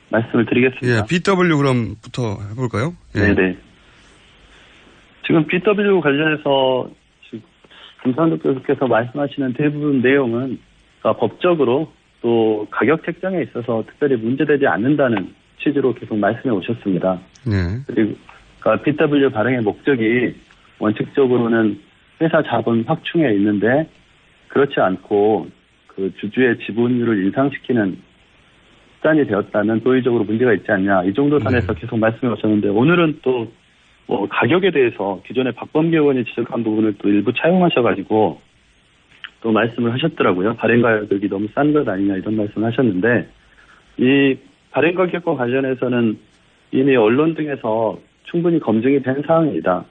말씀을 드리겠습니다. BW 그럼부터 해볼까요? 네네. 지금 BW 관련해서 김상조 교수께서 말씀하시는 대부분 내용은 법적으로 또 가격 책정에 있어서 특별히 문제되지 않는다는 취지로 계속 말씀해 오셨습니다. 네. 그리고 BW 발행의 목적이 원칙적으로는 회사 자본 확충에 있는데 그렇지 않고 그 주주의 지분율을 인상시키는 수단이 되었다면 도의적으로 문제가 있지 않냐, 이 정도 선에서 계속 말씀해 오셨는데, 오늘은 또 가격에 대해서 기존에 박범계 의원이 지적한 부분을 또 일부 차용하셔가지고 또 말씀을 하셨더라고요. 발행 가격이 너무 싼 것 아니냐, 이런 말씀을 하셨는데, 이 발행 가격과 관련해서는 이미 언론 등에서 충분히 검증이 된 사항입니다.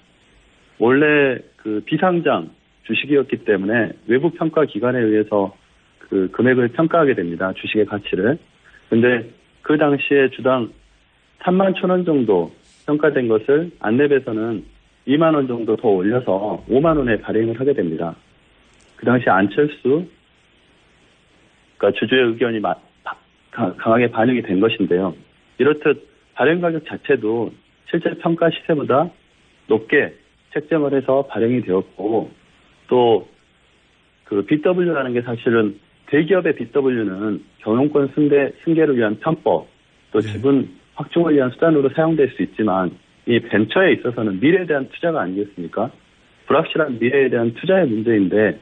원래 그 비상장 주식이었기 때문에 외부 평가 기관에 의해서 그 금액을 평가하게 됩니다. 주식의 가치를. 근데 그 당시에 주당 31,000원 정도 평가된 것을 안랩에서는 2만 원 정도 더 올려서 5만 원에 발행을 하게 됩니다. 그 당시 안철수, 그러니까 주주의 의견이 강하게 반영이 된 것인데요. 이렇듯 발행 가격 자체도 실제 평가 시세보다 높게 책정을 해서 발행이 되었고, 또 그 BW라는 게 사실은 대기업의 BW는 경영권 승계를 위한 편법, 또 지분 확충을 위한 수단으로 사용될 수 있지만, 이 벤처에 있어서는 미래에 대한 투자가 아니겠습니까? 불확실한 미래에 대한 투자의 문제인데,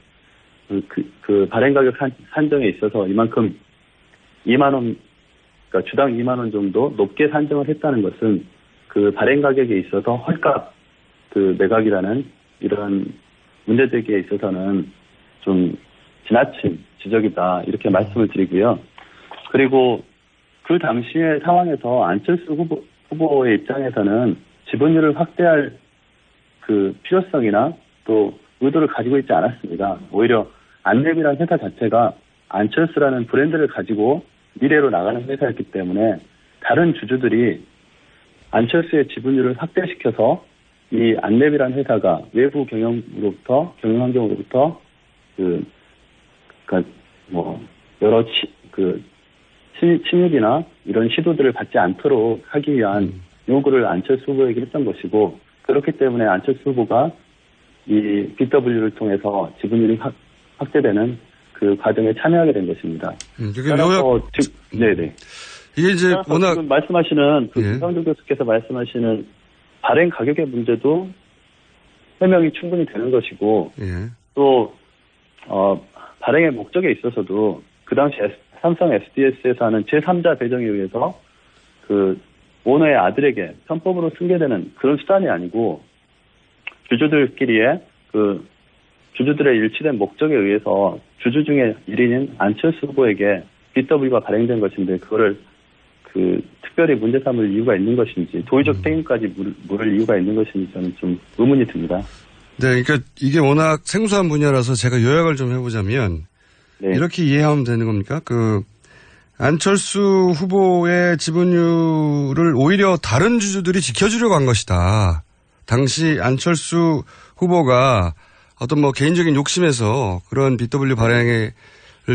그 발행 가격 산정에 있어서 이만큼 2만 원, 그러니까 주당 2만 원 정도 높게 산정을 했다는 것은 그 발행 가격에 있어서 헐값 그 매각이라는 이런 문제제기에 있어서는 좀 지나친 지적이다, 이렇게 말씀을 드리고요. 그리고 그 당시의 상황에서 안철수 후보의 입장에서는 지분율을 확대할 그 필요성이나 또 의도를 가지고 있지 않았습니다. 오히려 안랩이라는 회사 자체가 안철수라는 브랜드를 가지고 미래로 나가는 회사였기 때문에 다른 주주들이 안철수의 지분율을 확대시켜서 이 안랩이라는 회사가 외부 경영 환경으로부터 여러 침입이나 이런 시도들을 받지 않도록 하기 위한 요구를 안철수 후보에게 했던 것이고, 그렇기 때문에 안철수 후보가 이 BW를 통해서 지분율이 확대되는 그 과정에 참여하게 된 것입니다. 네네. 이게 이제 워낙 지금 말씀하시는 김상조 교수께서 말씀하시는 발행 가격의 문제도 해명이 충분히 되는 것이고, 또 발행의 목적에 있어서도 그 당시 삼성 SDS에서 하는 제3자 배정에 의해서 그 오너의 아들에게 편법으로 승계되는 그런 수단이 아니고, 주주들끼리의 그 주주들의 일치된 목적에 의해서 주주 중에 1인인 안철수 후보에게 BW가 발행된 것인데, 그거를 그 특별히 문제 삼을 이유가 있는 것인지, 도의적 책임까지 물을 이유가 있는 것인지 저는 좀 의문이 듭니다. 네, 그러니까 이게 워낙 생소한 분야라서 제가 요약을 좀 해보자면 이렇게 이해하면 되는 겁니까? 그 안철수 후보의 지분율을 오히려 다른 주주들이 지켜주려고 한 것이다. 당시 안철수 후보가 어떤 뭐 개인적인 욕심에서 그런 BW 발행을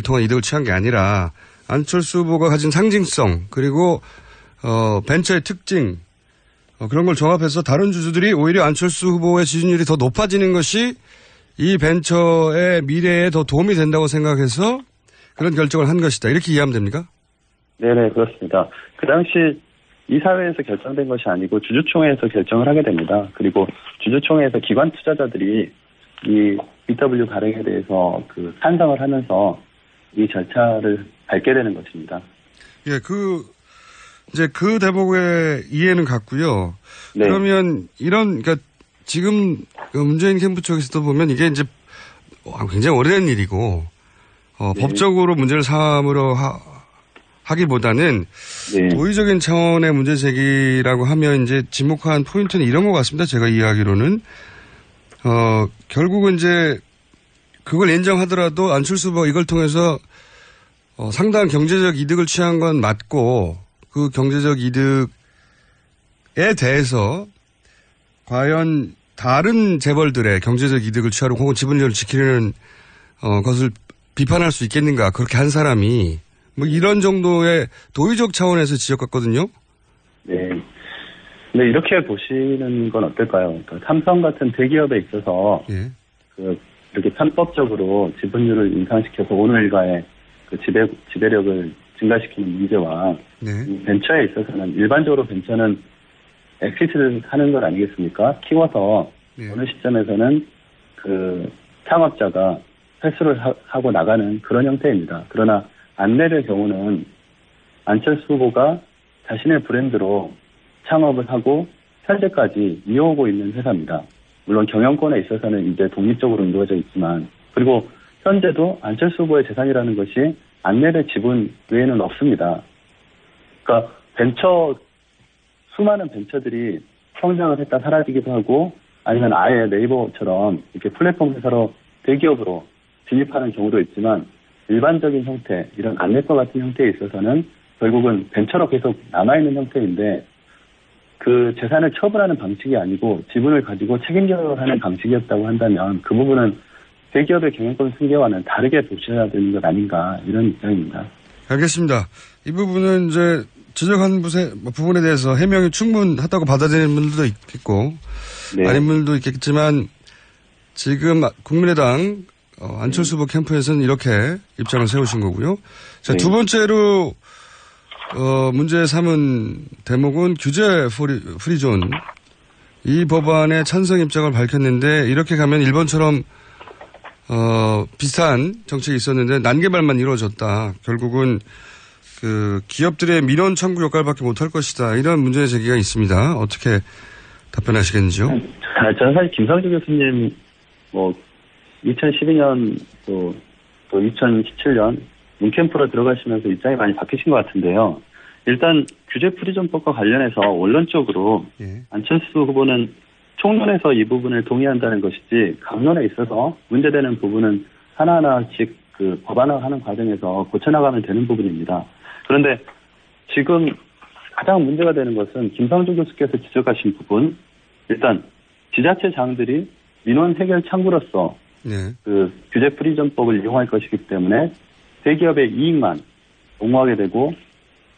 통한 이득을 취한 게 아니라 안철수 후보가 가진 상징성 그리고 벤처의 특징 그런 걸 종합해서 다른 주주들이 오히려 안철수 후보의 지지율이 더 높아지는 것이 이 벤처의 미래에 더 도움이 된다고 생각해서 그런 결정을 한 것이다. 이렇게 이해하면 됩니까? 네네, 그렇습니다. 그 당시 이사회에서 결정된 것이 아니고 주주총회에서 결정을 하게 됩니다. 그리고 주주총회에서 기관 투자자들이 이 BW 발행에 대해서 그 찬성을 하면서 이 절차를 밟게 되는 것입니다. 예, 이제 그 대목의 이해는 갔고요. 네. 그러면 그러니까 지금 문재인 캠프 쪽에서도 보면 이게 이제 굉장히 오래된 일이고, 법적으로 문제를 삼으려 하기보다는 도의적인 차원의 문제 제기라고 하면 이제 지목한 포인트는 이런 것 같습니다. 제가 이해하기로는. 결국은 이제 그걸 인정하더라도 안철수 후보가 이걸 통해서 상당한 경제적 이득을 취한 건 맞고, 그 경제적 이득에 대해서 과연 다른 재벌들의 경제적 이득을 취하려고 혹은 지분율을 지키려는 것을 비판할 수 있겠는가. 그렇게 한 사람이 뭐 이런 정도의 도의적 차원에서 지적했거든요. 네. 근데 이렇게 보시는 건 어떨까요? 그러니까 삼성 같은 대기업에 있어서 이렇게 편법적으로 지분율을 인상시켜서 오늘 일가의 그 지배력을 증가시키는 문제와 벤처에 있어서는 일반적으로 벤처는 엑시트를 하는 것 아니겠습니까? 키워서 어느 시점에서는 그 창업자가 회수를 하고 나가는 그런 형태입니다. 그러나 안랩의 경우는 안철수 후보가 자신의 브랜드로 창업을 하고 현재까지 이어오고 있는 회사입니다. 물론 경영권에 있어서는 이제 독립적으로 이루어져 있지만, 그리고 현재도 안철수 후보의 재산이라는 것이 안랩의 지분 외에는 없습니다. 그러니까 수많은 벤처들이 성장을 했다 사라지기도 하고, 아니면 아예 네이버처럼 이렇게 플랫폼 회사로 대기업으로 진입하는 경우도 있지만, 일반적인 형태, 이런 안랩과 같은 형태에 있어서는 결국은 벤처로 계속 남아있는 형태인데, 그 재산을 처분하는 방식이 아니고 지분을 가지고 책임져야 하는 방식이었다고 한다면 그 부분은 대기업의 경영권 승계와는 다르게 보셔야 되는 것 아닌가, 이런 입장입니다. 알겠습니다. 이 부분은 이제 지적한 부분에 대해서 해명이 충분하다고 받아들이는 분들도 있겠고 아닌 분들도 있겠지만, 지금 국민의당 안철수 후보 캠프에서는 이렇게 입장을 세우신 거고요. 자, 두 번째로 문제 삼은 대목은 규제 프리존. 이 법안에 찬성 입장을 밝혔는데, 이렇게 가면 일본처럼 비슷한 정책이 있었는데 난개발만 이루어졌다. 결국은 그 기업들의 민원 청구 역할밖에 못할 것이다. 이런 문제 제기가 있습니다. 어떻게 답변하시겠는지요? 저는 사실 김상조 교수님 2012년 또 2017년 문캠프로 들어가시면서 입장이 많이 바뀌신 것 같은데요. 일단 규제 프리즘법과 관련해서 원론적으로 안철수 후보는 총론에서 이 부분을 동의한다는 것이지 강론에 있어서 문제되는 부분은 하나하나씩 그 법안화하는 과정에서 고쳐나가면 되는 부분입니다. 그런데 지금 가장 문제가 되는 것은 김상조 교수께서 지적하신 부분, 일단 지자체장들이 민원 해결 창구로서 그 규제 프리즘법을 이용할 것이기 때문에 대기업의 이익만 옹호하게 되고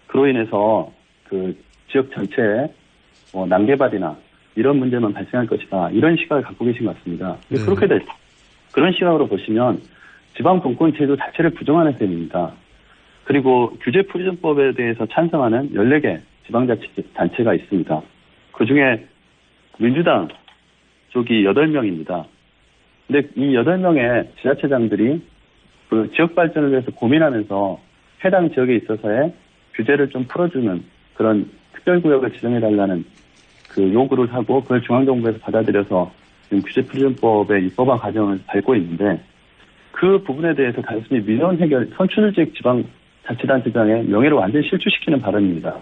그로 인해서 그 지역 전체에 난개발이나 이런 문제만 발생할 것이다. 이런 시각을 갖고 계신 것 같습니다. 그렇게 그런 시각으로 보시면 지방 분권 제도 자체를 부정하는 셈입니다. 그리고 규제 프리즘법에 대해서 찬성하는 14개 지방자치단체가 있습니다. 그중에 민주당 쪽이 8명입니다. 근데 이 8명의 지자체장들이 그 지역 발전을 위해서 고민하면서 해당 지역에 있어서의 규제를 좀 풀어주는 그런 특별구역을 지정해달라는 그 요구를 하고 그걸 중앙정부에서 받아들여서 지금 규제 프리즘법의 입법화 과정을 밟고 있는데 그 부분에 대해서 단순히 민원 해결, 선출직 지방자치단체장의 명예를 완전히 실추시키는 발언입니다.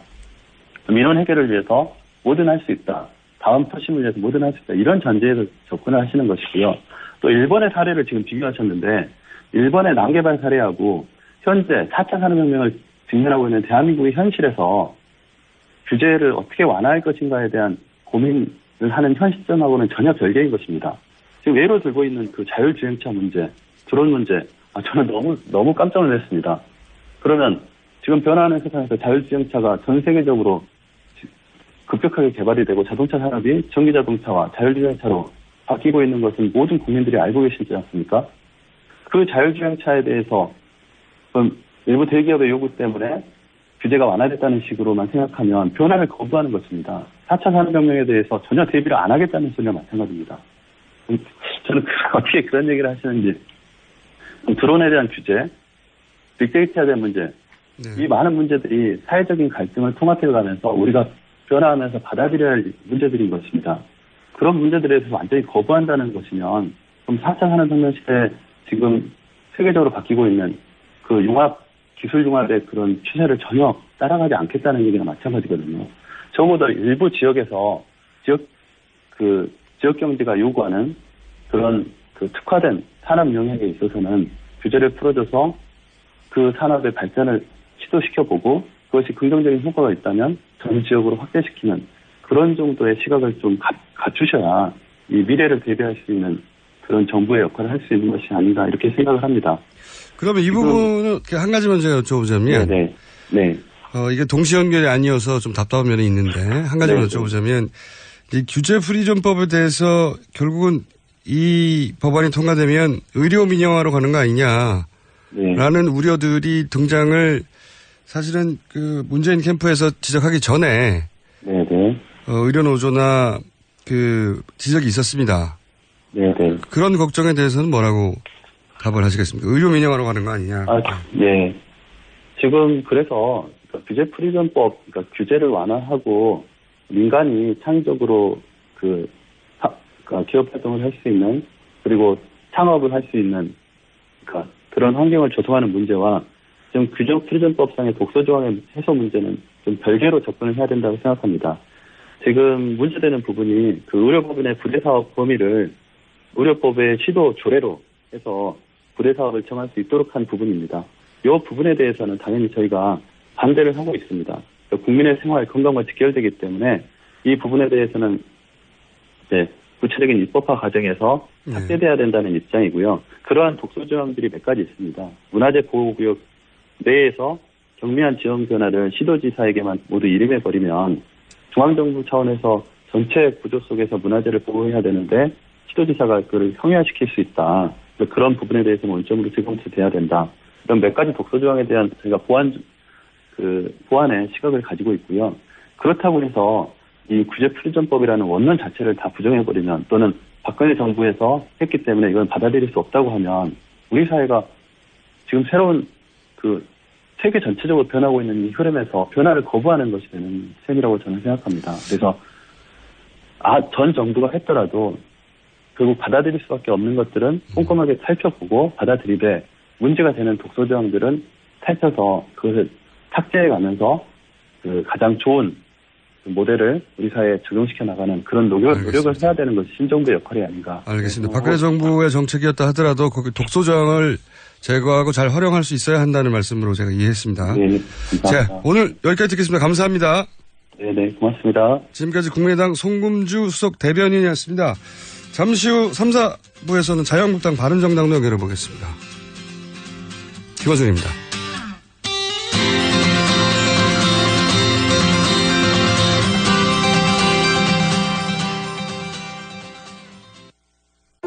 민원 해결을 위해서 뭐든 할 수 있다. 다음 표심을 위해서 뭐든 할 수 있다. 이런 전제에서 접근을 하시는 것이고요. 또 일본의 사례를 지금 비교하셨는데 일본의 난개발 사례하고 현재 4차 산업혁명을 직면하고 있는 대한민국의 현실에서 규제를 어떻게 완화할 것인가에 대한 고민을 하는 현 시점하고는 전혀 별개인 것입니다. 지금 예로 들고 있는 그 자율주행차 문제, 드론 문제, 저는 너무 깜짝 놀랐습니다. 그러면 지금 변화하는 세상에서 자율주행차가 전 세계적으로 급격하게 개발이 되고 자동차 산업이 전기자동차와 자율주행차로 바뀌고 있는 것은 모든 국민들이 알고 계시지 않습니까? 그 자율주행차에 대해서 일부 대기업의 요구 때문에 규제가 완화됐다는 식으로만 생각하면 변화를 거부하는 것입니다. 4차 산업혁명에 대해서 전혀 대비를 안 하겠다는 소리와 마찬가지입니다. 저는 어떻게 그런 얘기를 하시는지, 드론에 대한 규제, 빅데이터에 대한 문제, 이 많은 문제들이 사회적인 갈등을 통합해가면서 우리가 변화하면서 받아들여야 할 문제들인 것입니다. 그런 문제들에 대해서 완전히 거부한다는 것이면 그럼 4차 산업혁명 시대에 지금 세계적으로 바뀌고 있는 그 기술 융합의 그런 추세를 전혀 따라가지 않겠다는 얘기나 마찬가지거든요. 적어도 일부 지역에서 지역 경제가 요구하는 그런 그 특화된 산업 영역에 있어서는 규제를 풀어줘서 그 산업의 발전을 시도시켜보고 그것이 긍정적인 효과가 있다면 전 지역으로 확대시키는 그런 정도의 시각을 좀 갖추셔야 이 미래를 대비할 수 있는 그런 정부의 역할을 할 수 있는 것이 아닌가 이렇게 생각을 합니다. 그러면 이 부분은 한 가지만 제가 여쭤보자면 네. 이게 동시 연결이 아니어서 좀 답답한 면이 있는데 한 가지만 여쭤보자면 이 규제 프리즘법에 대해서 결국은 이 법안이 통과되면 의료 민영화로 가는 거 아니냐라는 우려들이 등장을 사실은 그 문재인 캠프에서 지적하기 전에 의료 노조나 그 지적이 있었습니다. 그런 걱정에 대해서는 뭐라고 답을 하시겠습니까? 의료 민영화로 가는 거 아니냐? 네. 지금 그래서 규제 프리즘법, 그러니까 규제를 완화하고 민간이 창의적으로 기업 활동을 할 수 있는 그리고 창업을 할 수 있는 그런 환경을 조성하는 문제와 지금 규제 프리즘법상의 독소 조항의 해소 문제는 좀 별개로 접근을 해야 된다고 생각합니다. 지금 문제되는 부분이 그 의료법인의 부대사업 범위를 의료법의 시도 조례로 해서 부대사업을 정할 수 있도록 한 부분입니다. 이 부분에 대해서는 당연히 저희가 반대를 하고 있습니다. 국민의 생활, 건강과 직결되기 때문에 이 부분에 대해서는 구체적인 입법화 과정에서 삭제돼야 된다는 입장이고요. 그러한 독소 조항들이 몇 가지 있습니다. 문화재 보호구역 내에서 경미한 지형 변화를 시도지사에게만 모두 일임해버리면 중앙정부 차원에서 전체 구조 속에서 문화재를 보호해야 되는데 시도지사가 그걸 형해화시킬 수 있다. 그런 부분에 대해서는 원점으로 재검토돼야 된다. 이런 몇 가지 독소 조항에 대한 저희가 보완의 시각을 가지고 있고요. 그렇다고 해서 이 규제 프리즘법이라는 원론 자체를 다 부정해버리면 또는 박근혜 정부에서 했기 때문에 이건 받아들일 수 없다고 하면 우리 사회가 지금 새로운 세계 전체적으로 변하고 있는 이 흐름에서 변화를 거부하는 것이 되는 셈이라고 저는 생각합니다. 그래서 전 정부가 했더라도 결국 받아들일 수밖에 없는 것들은 꼼꼼하게 살펴보고 받아들이되 문제가 되는 독소 조항들은 살펴서 그것을 탑재해 가면서 그 가장 좋은 모델을 우리 사회에 적용시켜 나가는 그런 노력을 해야 되는 것이 신정부의 역할이 아닌가. 알겠습니다. 박근혜 정부의 정책이었다 하더라도 거기 독소조항을 제거하고 잘 활용할 수 있어야 한다는 말씀으로 제가 이해했습니다. 네, 자, 오늘 여기까지 듣겠습니다. 감사합니다. 네, 고맙습니다. 지금까지 국민의당 송금주 수석 대변인이었습니다. 잠시 후 3, 4부에서는 자유한국당 바른정당도 연결해 보겠습니다. 김원준입니다.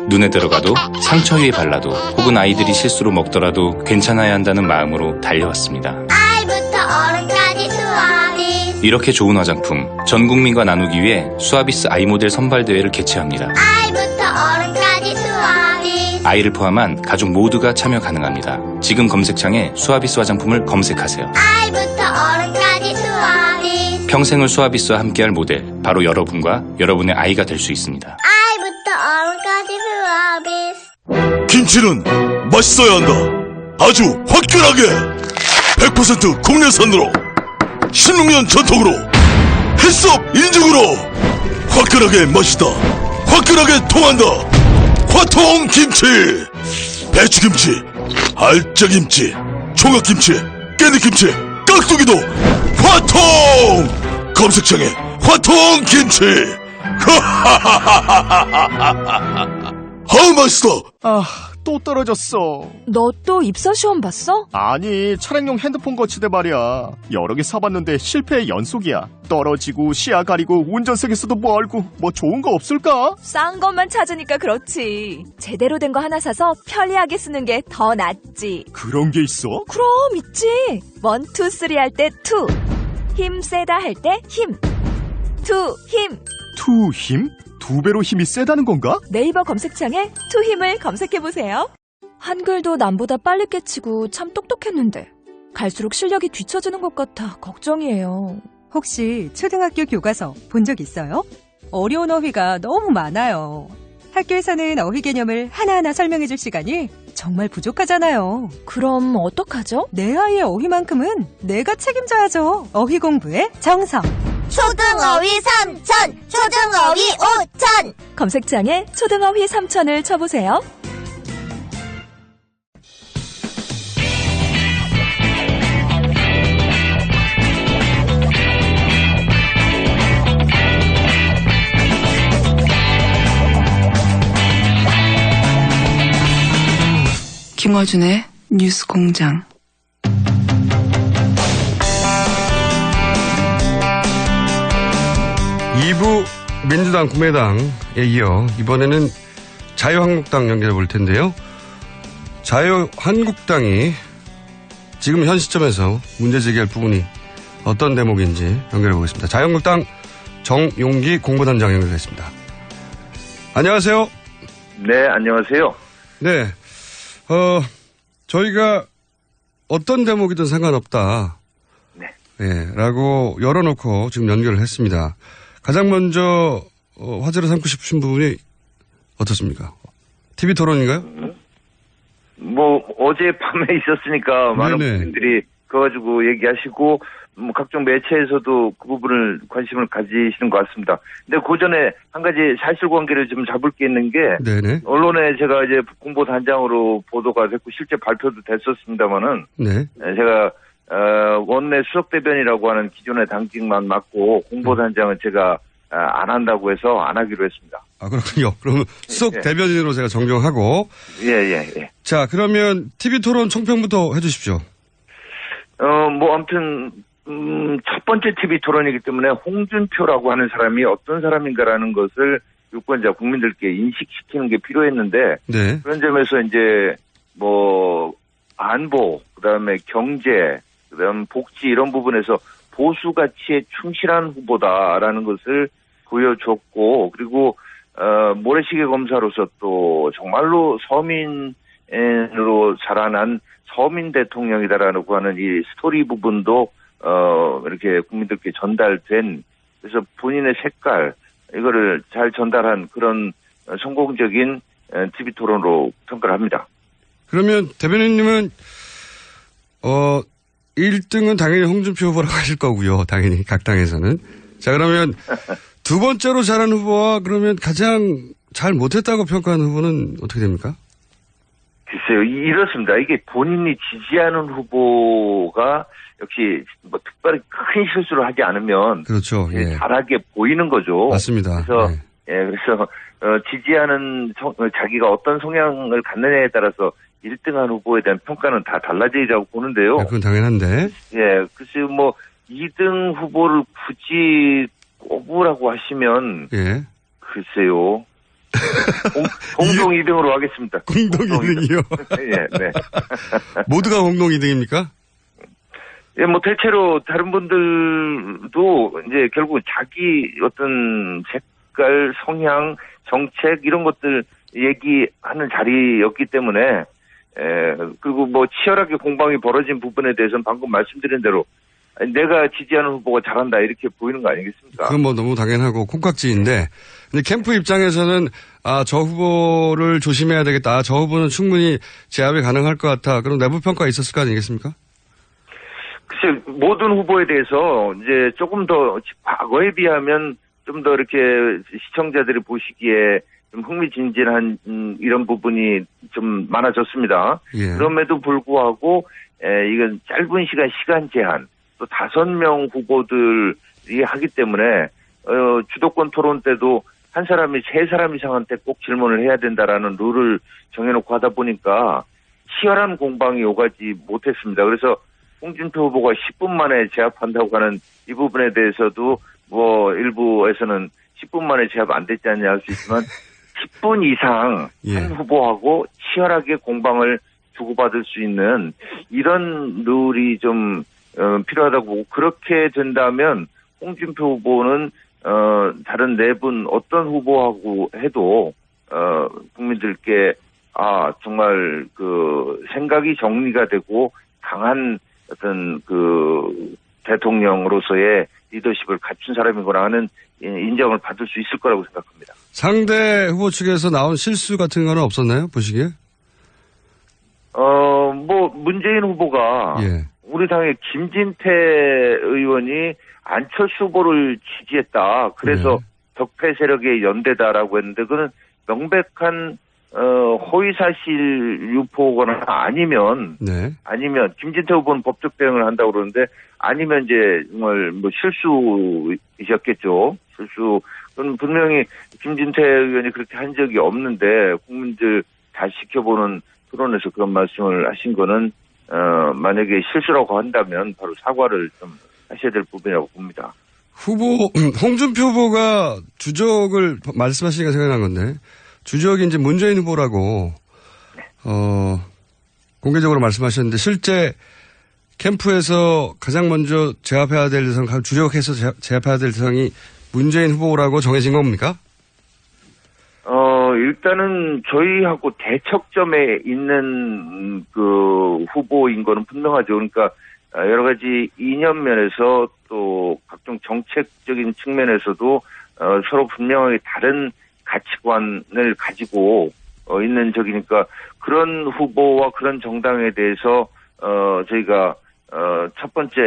눈에 들어가도 상처 위에 발라도 혹은 아이들이 실수로 먹더라도 괜찮아야 한다는 마음으로 달려왔습니다. 아이부터 어른까지 수아비스. 이렇게 좋은 화장품 전 국민과 나누기 위해 수아비스 아이 모델 선발 대회를 개최합니다. 아이부터 어른까지 수아비스. 아이를 포함한 가족 모두가 참여 가능합니다. 지금 검색창에 수아비스 화장품을 검색하세요. 아이부터 어른까지 수아비스. 평생을 수아비스와 함께할 모델 바로 여러분과 여러분의 아이가 될 수 있습니다. 아이부터 어른까지 수아비스. 김치는 맛있어야 한다. 아주 화끈하게 100% 국내산으로 16년 전통으로 햇섭 인증으로 화끈하게 맛있다. 화끈하게 통한다. 화통김치. 배추김치, 알짜김치, 총각김치, 깻잎김치, 깍두기도 화통. 검색창에 화통김치. 아우 맛있어. 또 떨어졌어. 너 또 입사 시험 봤어? 아니, 차량용 핸드폰 거치대 말이야. 여러 개 사봤는데 실패의 연속이야. 떨어지고 시야 가리고 운전석에서도 멀고 뭐 좋은 거 없을까? 싼 것만 찾으니까 그렇지. 제대로 된 거 하나 사서 편리하게 쓰는 게 더 낫지. 그런 게 있어? 그럼 있지. 1, 2, 3 할 때 2. 힘 세다 할 때 힘. 2, 힘. 2 힘? 2배로 힘이 세다는 건가? 네이버 검색창에 2 힘을 검색해보세요. 한글도 남보다 빨리 깨치고 참 똑똑했는데 갈수록 실력이 뒤처지는 것 같아 걱정이에요. 혹시 초등학교 교과서 본 적 있어요? 어려운 어휘가 너무 많아요. 학교에서는 어휘 개념을 하나하나 설명해 줄 시간이 정말 부족하잖아요. 그럼 어떡하죠? 내 아이의 어휘만큼은 내가 책임져야죠. 어휘 공부의 정석. 초등어휘 3천, 초등어휘 5천. 검색창에 초등어휘 3천을 쳐보세요. 김어준의 뉴스 공장. 이부 민주당, 국민의당에 이어 이번에는 자유한국당 연결해 볼 텐데요. 자유한국당이 지금 현 시점에서 문제 제기할 부분이 어떤 대목인지 연결해 보겠습니다. 자유한국당 정용기 공보단장 연결했습니다. 안녕하세요. 네, 안녕하세요. 네, 저희가 어떤 대목이든 상관없다. 네. 예, 라고 열어놓고 지금 연결을 했습니다. 가장 먼저 화제로 삼고 싶으신 부분이 어떻습니까? TV 토론인가요? 뭐 어젯밤에 있었으니까 많은 국민들이 그거 가지고 얘기하시고 뭐 각종 매체에서도 그 부분을 관심을 가지시는 것 같습니다. 근데 그 전에 한 가지 사실관계를 좀 잡을 게 있는 게 네네. 언론에 제가 이제 공보단장으로 보도가 됐고 실제 발표도 됐었습니다만은 네. 제가 원내 수석대변이라고 하는 기존의 당직만 맡고 공보단장은 제가 안 한다고 해서 안 하기로 했습니다. 아, 그렇군요. 그러면 수석 대변인으로 제가 정정하고. 예. 자, 그러면 TV 토론 총평부터 해주십시오. 뭐 아무튼 첫 번째 TV 토론이기 때문에 홍준표라고 하는 사람이 어떤 사람인가라는 것을 유권자 국민들께 인식시키는 게 필요했는데 네. 그런 점에서 이제 뭐 안보, 그다음에 경제, 그다음 복지 이런 부분에서 보수 가치에 충실한 후보다라는 것을 보여줬고 그리고 모래시계 검사로서 또 정말로 서민으로 자라난 서민 대통령이다라고 하는 이 스토리 부분도 이렇게 국민들께 전달된 그래서 본인의 색깔 이거를 잘 전달한 그런 성공적인 TV 토론으로 평가를 합니다. 그러면 대변인님은 1등은 당연히 홍준표 후보라고 하실 거고요. 당연히 각 당에서는. 자, 그러면 두 번째로 잘한 후보와 그러면 가장 잘 못했다고 평가하는 후보는 어떻게 됩니까? 글쎄요, 이렇습니다. 이게 본인이 지지하는 후보가 역시 뭐 특별히 큰 실수를 하지 않으면 그렇죠. 예. 잘하게 보이는 거죠. 맞습니다. 그래서 예. 그래서 지지하는 자기가 어떤 성향을 갖느냐에 따라서 1등한 후보에 대한 평가는 다 달라지리라고 보는데요. 네, 그건 당연한데. 예, 글쎄요, 뭐 2등 후보를 굳이 꼽으라고 하시면 글쎄요. 공동 2등으로 하겠습니다. 공동 2등이요? 예, 네. 모두가 공동 2등입니까? 예, 뭐 대체로 다른 분들도 이제 결국 자기 어떤 색깔, 성향, 정책 이런 것들 얘기하는 자리였기 때문에 그리고 뭐 치열하게 공방이 벌어진 부분에 대해서는 방금 말씀드린 대로 내가 지지하는 후보가 잘한다 이렇게 보이는 거 아니겠습니까? 그건 뭐 너무 당연하고 콩깍지인데 근데 캠프 입장에서는 저 후보를 조심해야 되겠다. 저 후보는 충분히 제압이 가능할 것 같아. 그럼 내부 평가가 있었을 거 아니겠습니까? 글쎄 모든 후보에 대해서 이제 조금 더 과거에 비하면 좀 더 이렇게 시청자들이 보시기에 좀 흥미진진한 이런 부분이 좀 많아졌습니다. 예. 그럼에도 불구하고 이건 짧은 시간 제한 또 5명 후보들이 하기 때문에 주도권 토론 때도 한 사람이 3사람 이상한테 꼭 질문을 해야 된다라는 룰을 정해놓고 하다 보니까 치열한 공방이 오가지 못했습니다. 그래서 홍준표 후보가 10분 만에 제압한다고 하는 이 부분에 대해서도 뭐 일부에서는 10분 만에 제압 안 됐지 않냐 할 수 있지만 10분 이상 한 후보하고 치열하게 공방을 주고받을 수 있는 이런 룰이 좀 필요하다고 보고 그렇게 된다면 홍준표 후보는 다른 4분 어떤 후보하고 해도 국민들께 정말 그 생각이 정리가 되고 강한 어떤 그 대통령으로서의 리더십을 갖춘 사람이구나 하는 인정을 받을 수 있을 거라고 생각합니다. 상대 후보 측에서 나온 실수 같은 거는 없었나요? 보시기에? 뭐 문재인 후보가 우리 당의 김진태 의원이 안철수 후보를 지지했다. 그래서 적폐 세력의 연대다라고 했는데 그는 명백한 허위사실 유포거나 아니면 김진태 후보는 법적 대응을 한다고 그러는데 아니면 이제 정말 뭐 실수이셨겠죠. 그건 분명히 김진태 의원이 그렇게 한 적이 없는데 국민들 다 지켜보는 토론에서 그런 말씀을 하신 거는 만약에 실수라고 한다면 바로 사과를 좀 하셔야 될 부분이라고 봅니다. 홍준표 후보가 주적을 말씀하시니까 생각난 건데 주적이 이제 문재인 후보라고 공개적으로 말씀하셨는데 실제 캠프에서 가장 먼저 제압해야 될 대상, 주적해서 제압해야 될 대상이 문재인 후보라고 정해진 겁니까? 일단은 저희하고 대척점에 있는 그 후보인 거는 분명하죠. 그러니까 여러 가지 이념면에서 또 각종 정책적인 측면에서도 서로 분명하게 다른 가치관을 가지고 있는 적이니까 그런 후보와 그런 정당에 대해서 저희가 첫 번째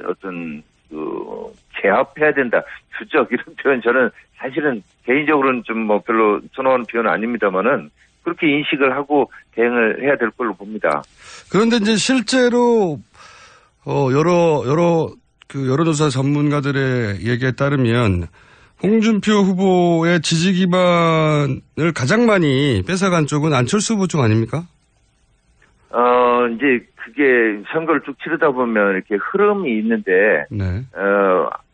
어떤 그 제압해야 된다 주적 이런 표현 저는 사실은 개인적으로는 좀 뭐 별로 선호하는 표현은 아닙니다만은 그렇게 인식을 하고 대응을 해야 될 걸로 봅니다. 그런데 이제 실제로 여러 여론조사 전문가들의 얘기에 따르면 홍준표 후보의 지지 기반을 가장 많이 뺏어간 쪽은 안철수 후보 쪽 아닙니까? 이제 그게 선거를 쭉 치르다 보면 이렇게 흐름이 있는데,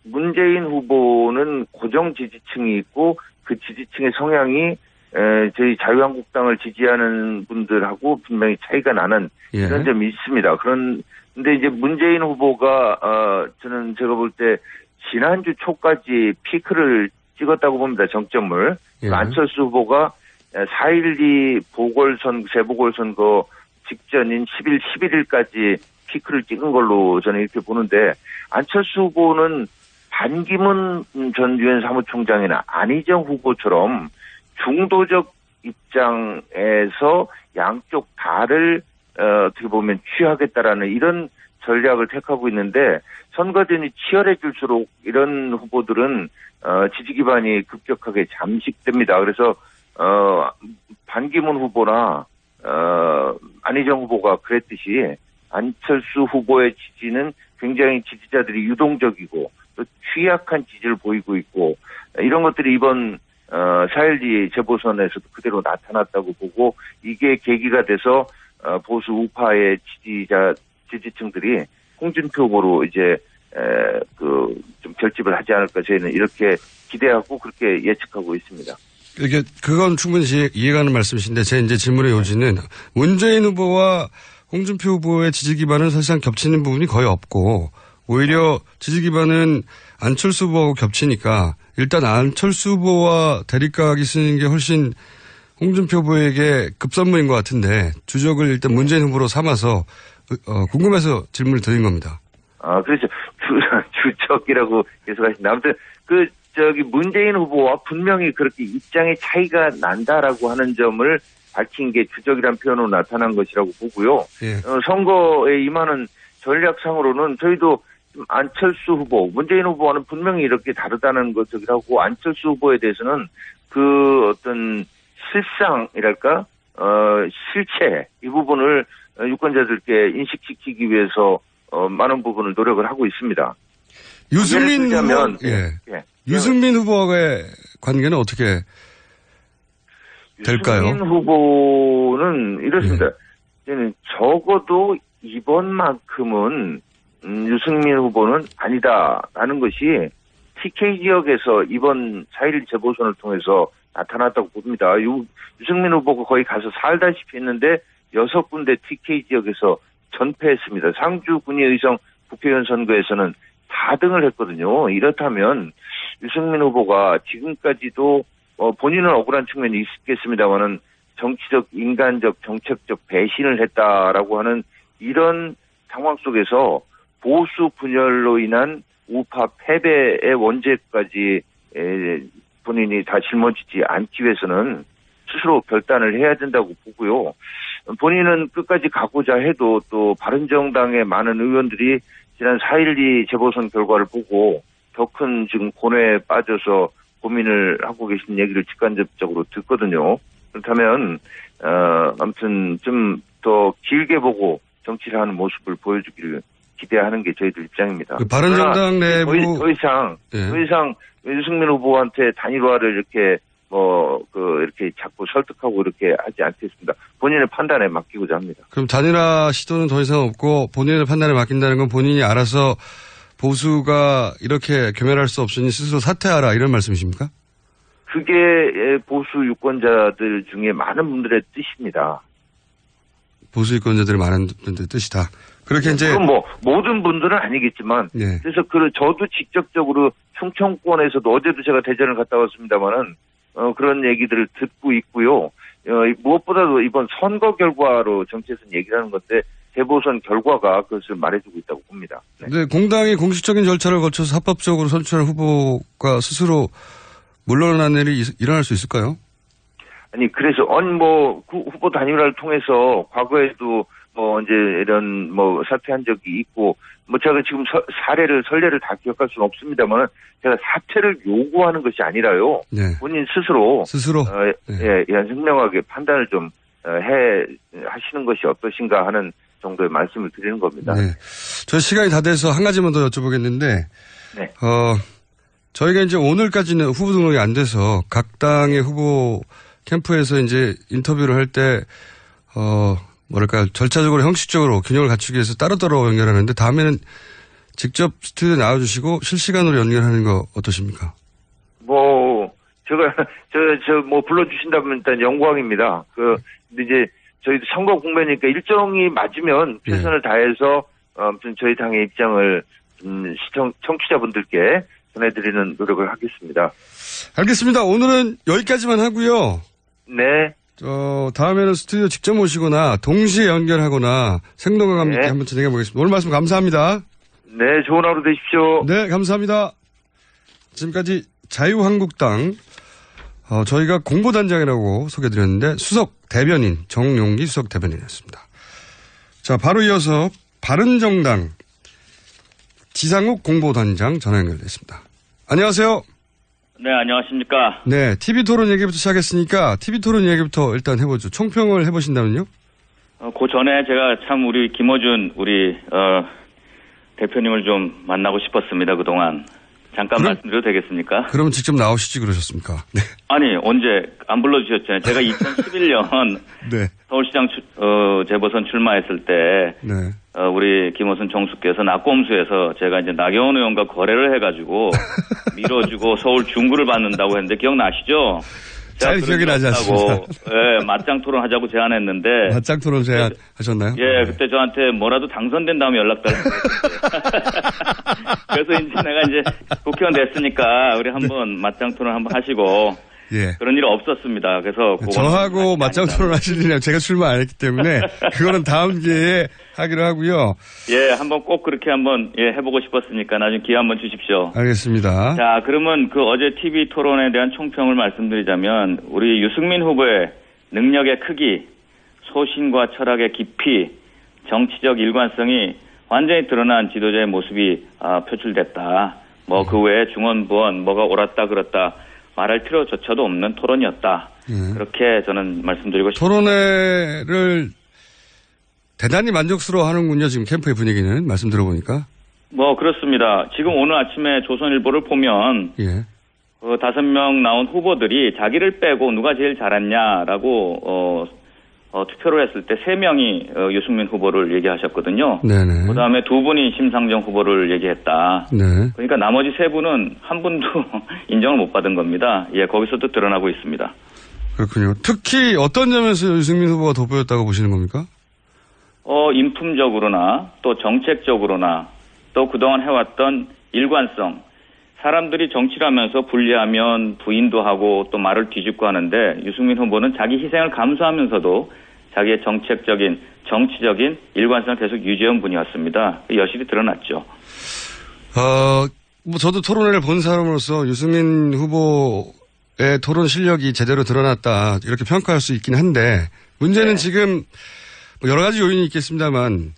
문재인 후보는 고정 지지층이 있고 그 지지층의 성향이 저희 자유한국당을 지지하는 분들하고 분명히 차이가 나는 이런 점이 있습니다. 그런데 이제 문재인 후보가 제가 볼 때 지난주 초까지 피크를 찍었다고 봅니다. 정점을. 안철수 후보가 4.12 재보궐선거 직전인 10일, 11일까지 피크를 찍은 걸로 저는 이렇게 보는데 안철수 후보는 반기문 전 유엔 사무총장이나 안희정 후보처럼 중도적 입장에서 양쪽 다를 어떻게 보면 취하겠다라는 이런 전략을 택하고 있는데 선거전이 치열해질수록 이런 후보들은 지지 기반이 급격하게 잠식됩니다. 그래서 반기문 후보나 안희정 후보가 그랬듯이 안철수 후보의 지지는 굉장히 지지자들이 유동적이고 또 취약한 지지를 보이고 있고 이런 것들이 이번 4.12 재보선에서도 그대로 나타났다고 보고 이게 계기가 돼서 보수 우파의 지지층들이 홍준표 후보로 이제 좀 결집을 하지 않을까 저희는 이렇게 기대하고 그렇게 예측하고 있습니다. 이게 그건 충분히 이해가는 말씀이신데 제 이제 질문의 요지는 문재인 후보와 홍준표 후보의 지지 기반은 사실상 겹치는 부분이 거의 없고 오히려 지지 기반은 안철수 후보하고 겹치니까 일단 안철수 후보와 대립각이 쓰는 게 훨씬 홍준표 후보에게 급선무인 것 같은데 주적을 일단 문재인 후보로 삼아서 궁금해서 질문을 드린 겁니다. 그렇죠. 주적이라고 계속 하신다. 아무튼 문재인 후보와 분명히 그렇게 입장의 차이가 난다라고 하는 점을 밝힌 게 주적이란 표현으로 나타난 것이라고 보고요. 예. 선거에 임하는 전략상으로는 저희도 안철수 후보, 문재인 후보와는 분명히 이렇게 다르다는 것이라고 안철수 후보에 대해서는 그 어떤 실상이랄까, 실체, 이 부분을 유권자들께 인식시키기 위해서 많은 부분을 노력을 하고 있습니다. 유승민 후보, 유승민 후보와의 관계는 어떻게 될까요? 유승민 후보는 이렇습니다. 적어도 이번만큼은 유승민 후보는 아니다라는 것이 TK 지역에서 이번 4.11 재보선을 통해서 나타났다고 봅니다. 유승민 후보가 거의 가서 살다시피 했는데 6군데 TK 지역에서 전패했습니다. 상주 군의의성 국회의원 선거에서는 4등을 했거든요. 이렇다면 유승민 후보가 지금까지도 본인은 억울한 측면이 있겠습니다만은 정치적, 인간적, 정책적 배신을 했다라고 하는 이런 상황 속에서 보수 분열로 인한 우파 패배의 원죄까지 본인이 다 짊어지지 않기 위해서는 스스로 결단을 해야 된다고 보고요. 본인은 끝까지 가고자 해도 또 바른정당의 많은 의원들이 지난 4.12 재보선 결과를 보고 더 큰 지금 고뇌에 빠져서 고민을 하고 계신 얘기를 직간접적으로 듣거든요. 그렇다면 아무튼 좀 더 길게 보고 정치를 하는 모습을 보여주기를 기대하는 게 저희들 입장입니다. 바른정당 내부 더 이상 유승민 후보한테 단일화를 이렇게 이렇게 자꾸 설득하고 이렇게 하지 않겠습니다. 본인의 판단에 맡기고자 합니다. 그럼 단일화 시도는 더 이상 없고 본인의 판단에 맡긴다는 건 본인이 알아서 보수가 이렇게 겸연할 수 없으니 스스로 사퇴하라 이런 말씀이십니까? 그게 보수 유권자들 중에 많은 분들의 뜻입니다. 보수 유권자들의 많은 분들의 뜻이다. 그렇게 이제 그럼 모든 분들은 아니겠지만 그래서 저도 직접적으로 충청권에서도 어제도 제가 대전을 갔다 왔습니다만은 그런 얘기들을 듣고 있고요. 무엇보다도 이번 선거 결과로 정치에서는 얘기를 하는 건데 재보선 결과가 그것을 말해주고 있다고 봅니다. 네, 공당이 공식적인 절차를 거쳐서 합법적으로 선출한 후보가 스스로 물러나는 일이 일어날 수 있을까요? 아니 그래서 후보 단일화를 통해서 과거에도 이제 이런 사퇴한 적이 있고 제가 지금 선례를 다 기억할 수는 없습니다만 제가 사퇴를 요구하는 것이 아니라요. 네. 본인 스스로 현명하게 판단을 좀 하시는 것이 어떠신가 하는 정도의 말씀을 드리는 겁니다. 네. 저 시간이 다 돼서 한 가지만 더 여쭤보겠는데, 네. 저희가 이제 오늘까지는 후보 등록이 안 돼서 각 당의 후보 캠프에서 이제 인터뷰를 할 때, 절차적으로 형식적으로 균형을 갖추기 위해서 따로따로 연결하는데 다음에는 직접 스튜디오에 나와주시고 실시간으로 연결하는 거 어떠십니까? 불러주신다면 일단 영광입니다. 근데 이제 저희도 선거 국면이니까 일정이 맞으면 최선을 다해서 아무튼 저희 당의 입장을 청취자분들께 전해드리는 노력을 하겠습니다. 알겠습니다. 오늘은 여기까지만 하고요. 네. 다음에는 스튜디오 직접 모시거나 동시에 연결하거나 생동감 있게 한번 진행해 보겠습니다. 오늘 말씀 감사합니다. 네, 좋은 하루 되십시오. 네, 감사합니다. 지금까지 자유한국당 저희가 공보단장이라고 소개드렸는데 수석 대변인 정용기 수석 대변인이었습니다. 자, 바로 이어서 바른정당 지상욱 공보단장 전화 연결됐습니다. 안녕하세요. 네, 안녕하십니까. 네, TV토론 얘기부터 시작했으니까 TV토론 얘기부터 일단 해보죠. 총평을 해보신다면요? 그 전에 제가 참 우리 김어준 우리 대표님을 좀 만나고 싶었습니다. 그동안. 잠깐 말씀드려도 되겠습니까? 그러면 직접 나오시지 그러셨습니까? 네. 아니, 언제 안 불러주셨잖아요. 제가 2011년 네. 서울시장 재보선 출마했을 때 네. 우리 김어준 정수께서 낙곰수에서 제가 이제 나경원 의원과 거래를 해가지고 밀어주고 서울 중구를 받는다고 했는데 기억나시죠? 잘 기억이 나지 않습니다. 예, 맞짱 토론 하자고 제안했는데. 맞짱 토론 제안하셨나요? 예, 그때 저한테 뭐라도 당선된 다음에 연락 달라고 그래서 이제 내가 이제 국회의원 됐으니까 우리 한번 맞짱 토론 한번 하시고. 예. 그런 일 없었습니다. 그래서 저하고 맞짱 토론 하시려면 제가 출마 안 했기 때문에 그거는 다음 기회에 하기로 하고요. 예, 한번 꼭 그렇게 한번 해보고 싶었으니까 나중에 기회 한번 주십시오. 알겠습니다. 자, 그러면 그 어제 TV 토론에 대한 총평을 말씀드리자면 우리 유승민 후보의 능력의 크기, 소신과 철학의 깊이, 정치적 일관성이 완전히 드러난 지도자의 모습이 표출됐다. 뭐 그 외에 중언부언 뭐가 옳았다 그렇다 말할 필요조차도 없는 토론이었다. 그렇게 저는 말씀드리고 싶습니다. 토론회를 대단히 만족스러워하는군요. 지금 캠프의 분위기는 말씀 들어보니까. 뭐 그렇습니다. 지금 오늘 아침에 조선일보를 보면 5명 나온 후보들이 자기를 빼고 누가 제일 잘했냐라고 투표를 했을 때 3명이 유승민 후보를 얘기하셨거든요. 네네. 그다음에 2분이 심상정 후보를 얘기했다. 네. 그러니까 나머지 3분은 한 분도 인정을 못 받은 겁니다. 예, 거기서도 드러나고 있습니다. 그렇군요. 특히 어떤 점에서 유승민 후보가 돋보였다고 보시는 겁니까? 인품적으로나 또 정책적으로나 또 그동안 해왔던 일관성. 사람들이 정치를 하면서 분리하면 부인도 하고 또 말을 뒤집고 하는데 유승민 후보는 자기 희생을 감수하면서도 자기의 정책적인, 정치적인 일관성을 계속 유지한 분이었습니다. 여실히 드러났죠. 뭐 저도 토론회를 본 사람으로서 유승민 후보의 토론 실력이 제대로 드러났다 이렇게 평가할 수 있긴 한데 문제는 지금 뭐 여러 가지 요인이 있겠습니다만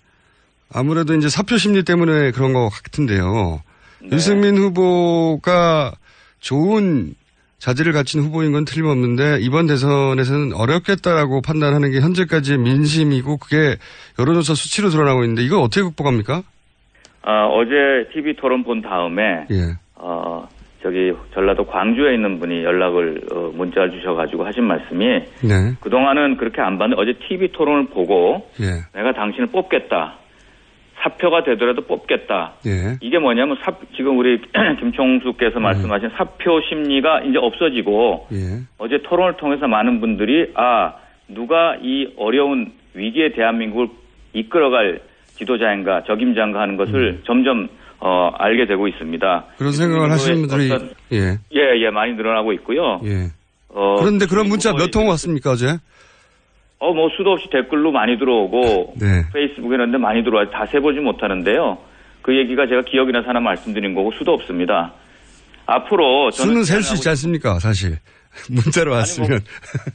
아무래도 이제 사표 심리 때문에 그런 것 같은데요. 네. 유승민 후보가 좋은 자질을 갖춘 후보인 건 틀림없는데 이번 대선에서는 어렵겠다라고 판단하는 게 현재까지의 민심이고 그게 여론조사 수치로 드러나고 있는데 이걸 어떻게 극복합니까? 어제 TV 토론 본 다음에 저기 전라도 광주에 있는 분이 연락을 문자를 주셔가지고 하신 말씀이 네. 그동안은 그렇게 안 봤는데 어제 TV 토론을 보고 내가 당신을 뽑겠다. 사표가 되더라도 뽑겠다. 이게 뭐냐면 지금 우리 김총수께서 말씀하신 사표 심리가 이제 없어지고 어제 토론을 통해서 많은 분들이 누가 이 어려운 위기의 대한민국을 이끌어갈 지도자인가 적임자인가 하는 것을 점점 알게 되고 있습니다. 그런 생각을 하시는 분들이 많이 늘어나고 있고요. 그런데 그런 문자 몇 통 왔습니까 어제? 뭐 수도 없이 댓글로 많이 들어오고 페이스북에 있는데 많이 들어와서 다 세보지 못하는데요. 그 얘기가 제가 기억이 나서 하나 말씀드린 거고 수도 없습니다. 앞으로 저는 수는 셀 수 있지 않습니까 사실 문자로 왔으면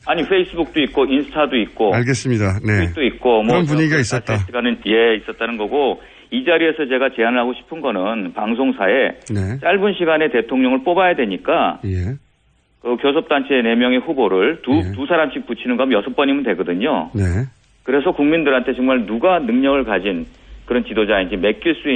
아니 페이스북도 있고 인스타도 있고 알겠습니다. 네. 트윗도 있고 그런 분위기가 있었다. 있었다는 거고 이 자리에서 제가 제안을 하고 싶은 거는 방송사에 짧은 시간에 대통령을 뽑아야 되니까 교섭단체 4명의 후보를 두 사람씩 붙이는 거면 6번이면 되거든요. 그래서 국민들한테 정말 누가 능력을 가진 그런 지도자인지 믿을 수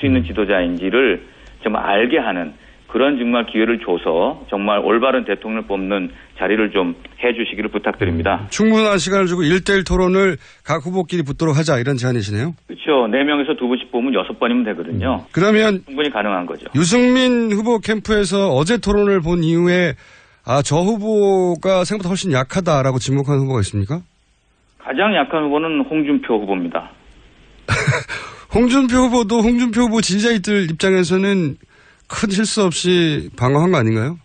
있는 지도자인지를 정말 알게 하는 그런 정말 기회를 줘서 정말 올바른 대통령을 뽑는 자리를 좀 해주시기를 부탁드립니다. 충분한 시간을 주고 1대1 토론을 각 후보끼리 붙도록 하자 이런 제안이시네요. 그렇죠. 4명에서 2분씩 뽑으면 6번이면 되거든요. 그러면 충분히 가능한 거죠. 유승민 후보 캠프에서 어제 토론을 본 이후에 저 후보가 생각보다 훨씬 약하다라고 지목하는 후보가 있습니까? 가장 약한 후보는 홍준표 후보입니다. 홍준표 후보도 홍준표 후보 지지자들 입장에서는 큰 실수 없이 방어한 거 아닌가요?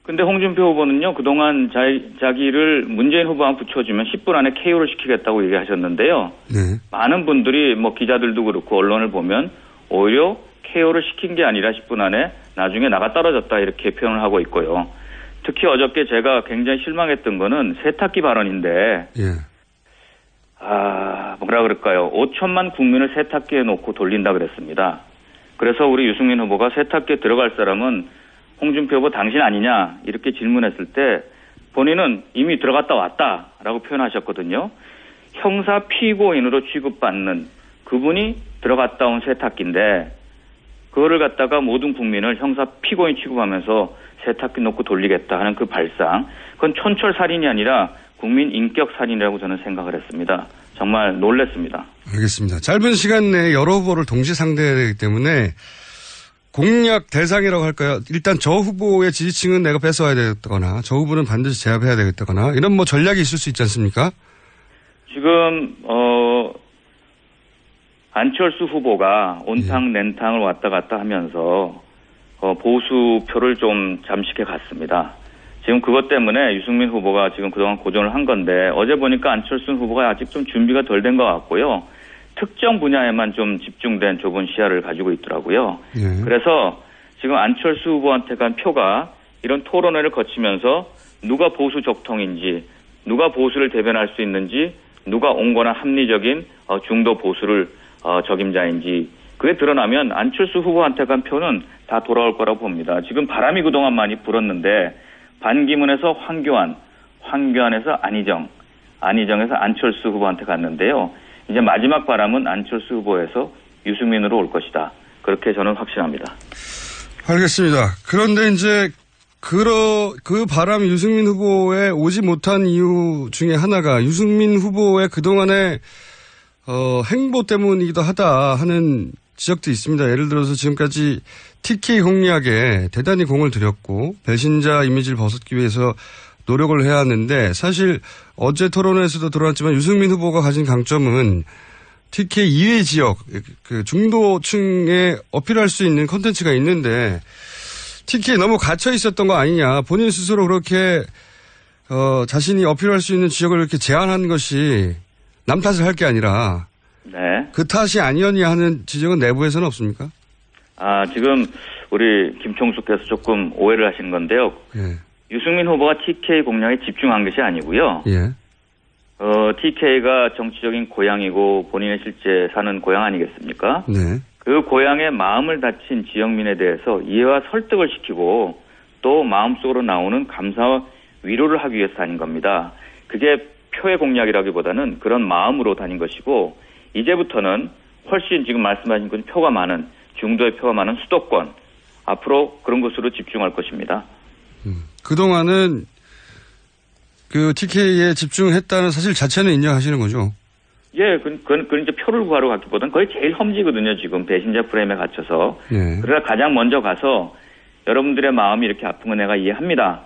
근데 홍준표 후보는요, 그동안 자기를 문재인 후보만 붙여주면 10분 안에 KO를 시키겠다고 얘기하셨는데요. 많은 분들이 뭐 기자들도 그렇고 언론을 보면 오히려 KO를 시킨 게 아니라 10분 안에 나중에 나가 떨어졌다 이렇게 표현을 하고 있고요. 특히 어저께 제가 굉장히 실망했던 거는 세탁기 발언인데 뭐라 그럴까요? 5천만 국민을 세탁기에 놓고 돌린다 그랬습니다. 그래서 우리 유승민 후보가 세탁기에 들어갈 사람은 홍준표 후보 당신 아니냐 이렇게 질문했을 때 본인은 이미 들어갔다 왔다라고 표현하셨거든요. 형사 피고인으로 취급받는 그분이 들어갔다 온 세탁기인데 그거를 갖다가 모든 국민을 형사 피고인 취급하면서 세탁기 놓고 돌리겠다 하는 그 발상, 그건 촌철살인이 아니라 국민 인격살인이라고 저는 생각을 했습니다. 정말 놀랐습니다. 알겠습니다. 짧은 시간 내에 여러 후보를 동시 상대해야 되기 때문에 공략 대상이라고 할까요? 일단 저 후보의 지지층은 내가 뺏어와야 되겠다거나 저 후보는 반드시 제압해야 되겠다거나 이런 뭐 전략이 있을 수 있지 않습니까? 지금 안철수 후보가 온탕 냉탕을 왔다 갔다 하면서 보수표를 좀 잠식해 갔습니다. 지금 그것 때문에 유승민 후보가 지금 그동안 고전을 한 건데 어제 보니까 안철수 후보가 아직 좀 준비가 덜 된 것 같고요. 특정 분야에만 좀 집중된 좁은 시야를 가지고 있더라고요. 그래서 지금 안철수 후보한테 간 표가 이런 토론회를 거치면서 누가 보수 적통인지 누가 보수를 대변할 수 있는지 누가 온건한 합리적인 중도 보수를 적임자인지 그게 드러나면 안철수 후보한테 간 표는 다 돌아올 거라고 봅니다. 지금 바람이 그동안 많이 불었는데 반기문에서 황교안, 황교안에서 안희정, 안희정에서 안철수 후보한테 갔는데요. 이제 마지막 바람은 안철수 후보에서 유승민으로 올 것이다. 그렇게 저는 확신합니다. 알겠습니다. 그런데 이제 그 바람이 유승민 후보에 오지 못한 이유 중에 하나가 유승민 후보의 그동안의 행보 때문이기도 하다 하는 지적도 있습니다. 예를 들어서 지금까지 TK 공략에 대단히 공을 들였고 배신자 이미지를 벗기 위해서 노력을 해야 하는데 사실 어제 토론회에서도 드러났지만 유승민 후보가 가진 강점은 TK 이외 지역 그 중도층에 어필할 수 있는 콘텐츠가 있는데 TK에 너무 갇혀 있었던 거 아니냐. 본인 스스로 그렇게 자신이 어필할 수 있는 지역을 이렇게 제한한 것이 남 탓을 할 게 아니라 그 탓이 아니었냐 하는 지적은 내부에서는 없습니까? 지금 우리 김총수께서 조금 오해를 하신 건데요. 유승민 후보가 TK 공략에 집중한 것이 아니고요. TK가 정치적인 고향이고 본인의 실제 사는 고향 아니겠습니까? 그 고향의 마음을 다친 지역민에 대해서 이해와 설득을 시키고 또 마음속으로 나오는 감사와 위로를 하기 위해서 다닌 겁니다. 그게 표의 공략이라기보다는 그런 마음으로 다닌 것이고 이제부터는 훨씬 지금 말씀하신 그 표가 많은 중도의 표가 많은 수도권 앞으로 그런 곳으로 집중할 것입니다. 그동안은 그 TK에 집중했다는 사실 자체는 인정하시는 거죠? 예, 그건 이제 표를 구하러 갔기보다는 거의 제일 험지거든요, 지금 배신자 프레임에 갇혀서. 그래서 가장 먼저 가서 여러분들의 마음이 이렇게 아픈 거 내가 이해합니다.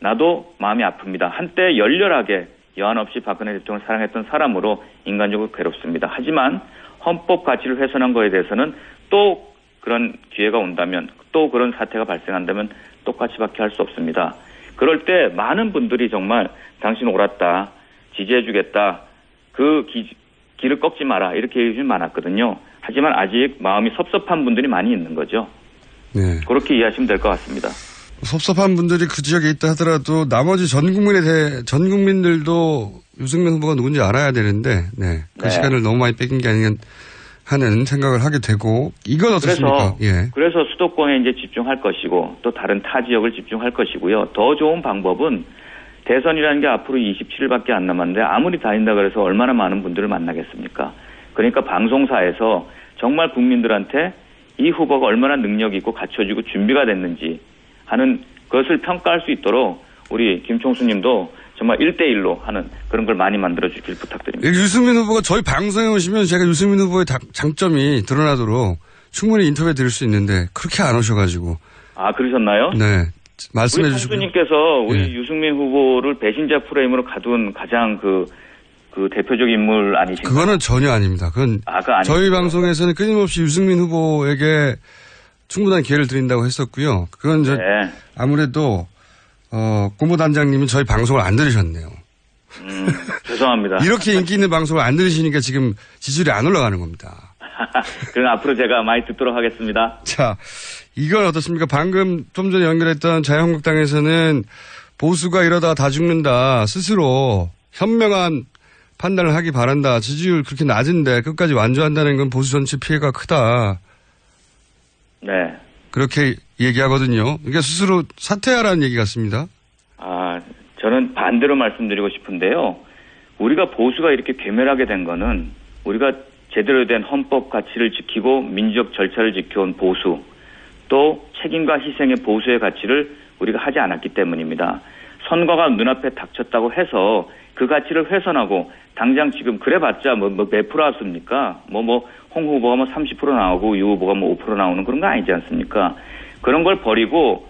나도 마음이 아픕니다. 한때 열렬하게 여한 없이 박근혜 대통령을 사랑했던 사람으로 인간적으로 괴롭습니다. 하지만 헌법 가치를 훼손한 거에 대해서는 또 그런 기회가 온다면 또 그런 사태가 발생한다면 똑같이밖에 할 수 없습니다. 그럴 때 많은 분들이 정말 당신 옳았다, 지지해주겠다, 그 길을 꺾지 마라 이렇게 얘기 좀 많았거든요. 하지만 아직 마음이 섭섭한 분들이 많이 있는 거죠. 그렇게 이해하시면 될 것 같습니다. 섭섭한 분들이 그 지역에 있다 하더라도 나머지 전 국민들도 유승민 후보가 누군지 알아야 되는데 그 시간을 너무 많이 뺏긴 게 아닌가 하는 생각을 하게 되고 이건 어떻습니까? 그래서 수도권에 이제 집중할 것이고 또 다른 타 지역을 집중할 것이고요. 더 좋은 방법은 대선이라는 게 앞으로 27일밖에 안 남았는데 아무리 다닌다 그래서 얼마나 많은 분들을 만나겠습니까? 그러니까 방송사에서 정말 국민들한테 이 후보가 얼마나 능력이 있고 갖춰지고 준비가 됐는지 하는 것을 평가할 수 있도록 우리 김총수님도 정말 1대1로 하는 그런 걸 많이 만들어주길 부탁드립니다. 유승민 후보가 저희 방송에 오시면 제가 유승민 후보의 장점이 드러나도록 충분히 인터뷰 드릴 수 있는데 그렇게 안 오셔가지고. 그러셨나요? 네. 말씀해 주시고. 우리 총수님께서 우리 유승민 후보를 배신자 프레임으로 가둔 가장 그 대표적 인물 아니신가요? 그거는 전혀 아닙니다. 그건 저희 방송에서는 끊임없이 유승민 후보에게 충분한 기회를 드린다고 했었고요. 그건 아무래도 고모단장님은 저희 방송을 안 들으셨네요. 죄송합니다. 이렇게 인기 있는 방송을 안 들으시니까 지금 지지율이 안 올라가는 겁니다. 그럼 앞으로 제가 많이 듣도록 하겠습니다. 자, 이건 어떻습니까? 방금 좀 전에 연결했던 자유한국당에서는 보수가 이러다가 다 죽는다. 스스로 현명한 판단을 하기 바란다. 지지율 그렇게 낮은데 끝까지 완주한다는 건 보수 전체 피해가 크다. 네. 그렇게 얘기하거든요. 이게 스스로 사퇴하라는 얘기 같습니다. 저는 반대로 말씀드리고 싶은데요. 우리가 보수가 이렇게 괴멸하게 된 거는 우리가 제대로 된 헌법 가치를 지키고 민주적 절차를 지켜온 보수, 또 책임과 희생의 보수의 가치를 우리가 하지 않았기 때문입니다. 선거가 눈앞에 닥쳤다고 해서 그 가치를 훼손하고 당장 지금 그래봤자 몇 프로 왔습니까? 홍 후보가 30% 나오고 유 후보가 5% 나오는 그런 거 아니지 않습니까? 그런 걸 버리고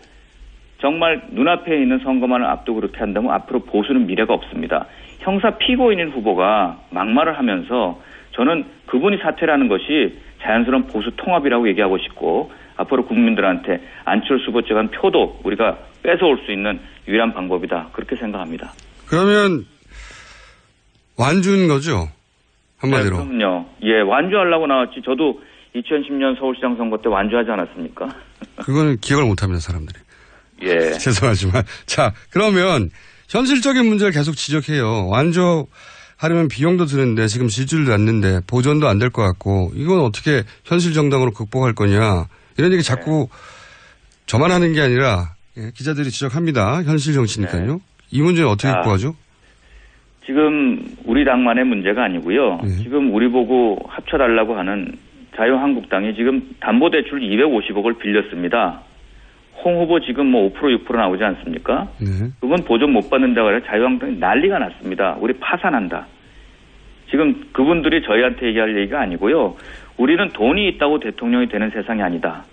정말 눈앞에 있는 선거만을 앞두고 그렇게 한다면 앞으로 보수는 미래가 없습니다. 형사 피고인인 후보가 막말을 하면서 저는 그분이 사퇴라는 것이 자연스러운 보수 통합이라고 얘기하고 싶고 앞으로 국민들한테 안철수 후보 쪽한 표도 우리가 뺏어올 수 있는 유일한 방법이다. 그렇게 생각합니다. 그러면 완주인 거죠? 한마디로. 네, 그럼요. 예, 완주하려고 나왔지. 저도 2010년 서울시장 선거 때 완주하지 않았습니까? 그거는 기억을 못합니다, 사람들이. 예. 죄송하지만. 자, 그러면 현실적인 문제를 계속 지적해요. 완주하려면 비용도 드는데 지금 지지율도 낮는데 보전도 안 될 것 같고 이건 어떻게 현실 정당으로 극복할 거냐. 이런 얘기 자꾸 저만 하는 게 아니라 기자들이 지적합니다. 현실 정치니까요. 네. 이 문제는 어떻게 극복하죠? 지금 우리 당만의 문제가 아니고요. 네. 지금 우리 보고 합쳐달라고 하는 자유한국당이 지금 담보대출 250억을 빌렸습니다. 홍 후보 지금 5% 6% 나오지 않습니까? 네. 그건 보전 못 받는다고 해서 자유한국당이 난리가 났습니다. 우리 파산한다. 지금 그분들이 저희한테 얘기할 얘기가 아니고요. 우리는 돈이 있다고 대통령이 되는 세상이 아니다.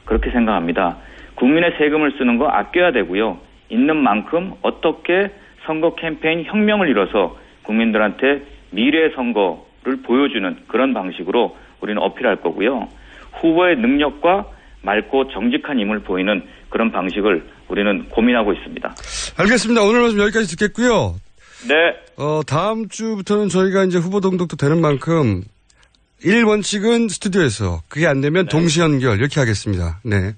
그렇게 생각합니다. 국민의 세금을 쓰는 거 아껴야 되고요. 있는 만큼 어떻게 선거 캠페인 혁명을 이뤄서 국민들한테 미래의 선거를 보여주는 그런 방식으로 우리는 어필할 거고요. 후보의 능력과 맑고 정직한 힘을 보이는 그런 방식을 우리는 고민하고 있습니다. 알겠습니다. 오늘 말씀 여기까지 듣겠고요. 네. 다음 주부터는 저희가 이제 후보 등록도 되는 만큼 1원칙은 스튜디오에서 그게 안 되면 동시 연결 이렇게 하겠습니다. 네.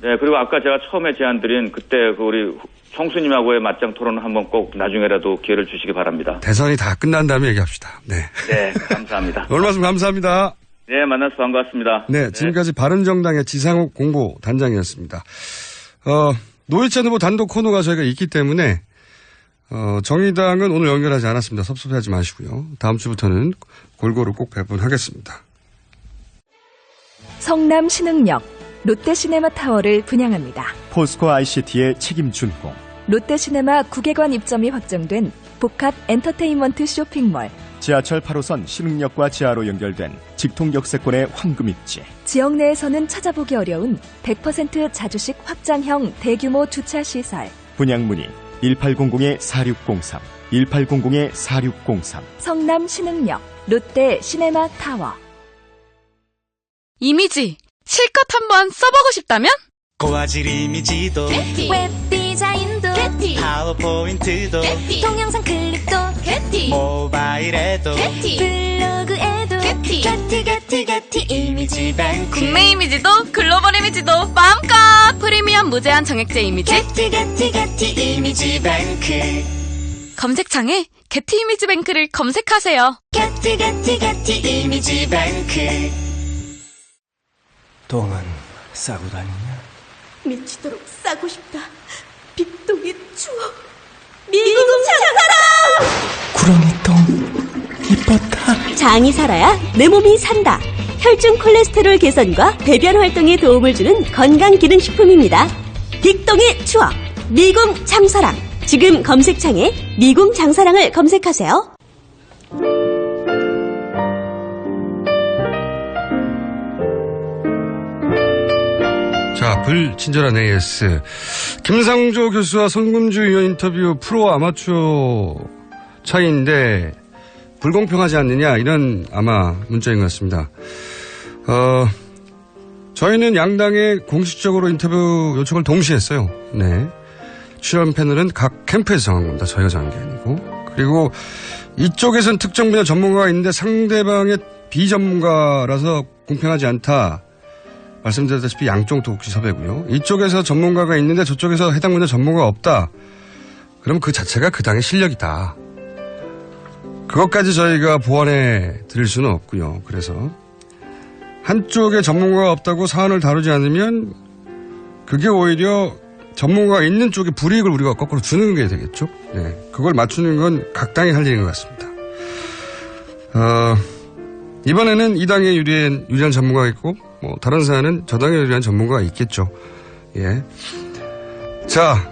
네. 그리고 아까 제가 처음에 제안드린 그때 우리 총수님하고의 맞짱 토론을 한번 꼭 나중에라도 기회를 주시기 바랍니다. 대선이 다 끝난 다음에 얘기합시다. 네. 네. 감사합니다. 오늘 말씀 감사합니다. 네. 만나서 반갑습니다. 네. 지금까지 바른정당의 지상욱 공보단장이었습니다. 노회찬 후보 단독 코너가 저희가 있기 때문에 정의당은 오늘 연결하지 않았습니다. 섭섭해하지 마시고요. 다음 주부터는 골고루 꼭 배분하겠습니다. 성남 신흥역 롯데시네마타워를 분양합니다. 포스코 ICT의 책임 준공. 롯데시네마 9개관 입점이 확정된 복합 엔터테인먼트 쇼핑몰. 지하철 8호선 신흥역과 지하로 연결된 직통역세권의 황금입지. 지역 내에서는 찾아보기 어려운 100% 자주식 확장형 대규모 주차시설. 분양 문의 1800-4603, 1800-4603. 성남 신흥역 롯데 시네마타워. 이미지 실컷 한번 써보고 싶다면? 고화질 이미지도 웹 디자인도 파워포인트도 동영상 클립도 모바일에도 블로그에도 게티 이미지 뱅크 국내 이미지도 글로벌 이미지도 마음껏 프리미엄 무제한 정액제 이미지 게티 이미지 뱅크 검색창에 게티 이미지 뱅크를 검색하세요. 게티 이미지 뱅크 똥은 싸고 다니냐? 미치도록 싸고 싶다. 빅동의 추억. 미궁 장사랑. 구렁이 똥 이뻤다. 장이 살아야 내 몸이 산다. 혈중 콜레스테롤 개선과 배변 활동에 도움을 주는 건강기능식품입니다. 빅동의 추억 미궁 장사랑. 지금 검색창에 미궁 장사랑을 검색하세요. 자, 불친절한 AS. 김상조 교수와 손금주 의원 인터뷰 프로 아마추어 차이인데 불공평하지 않느냐 이런 아마 문자인 것 같습니다. 저희는 양당에 공식적으로 인터뷰 요청을 동시에 했어요. 네. 출연 패널은 각 캠프에서 정한 겁니다. 저희가 정한 게 아니고. 그리고 이쪽에서는 특정 분야 전문가가 있는데 상대방의 비전문가라서 공평하지 않다. 말씀드렸다시피 양쪽 독시 섭외고요. 이쪽에서 전문가가 있는데 저쪽에서 해당 분야 전문가가 없다. 그럼 그 자체가 그 당의 실력이다. 이런 얘기를 해야 됩니다. 그렇지 않습니까? 네. 그리고 또 한 가지. 그것까지 저희가 보완해 드릴 수는 없고요. 그래서 한쪽에 전문가가 없다고 사안을 다루지 않으면 그게 오히려 전문가가 있는 쪽에 불이익을 우리가 거꾸로 주는 게 되겠죠. 네, 그걸 맞추는 건 각 당이 할 일인 것 같습니다. 이번에는 이 당에 유리한 전문가가 있고 뭐 다른 사안은 저 당에 유리한 전문가가 있겠죠. 예. 자,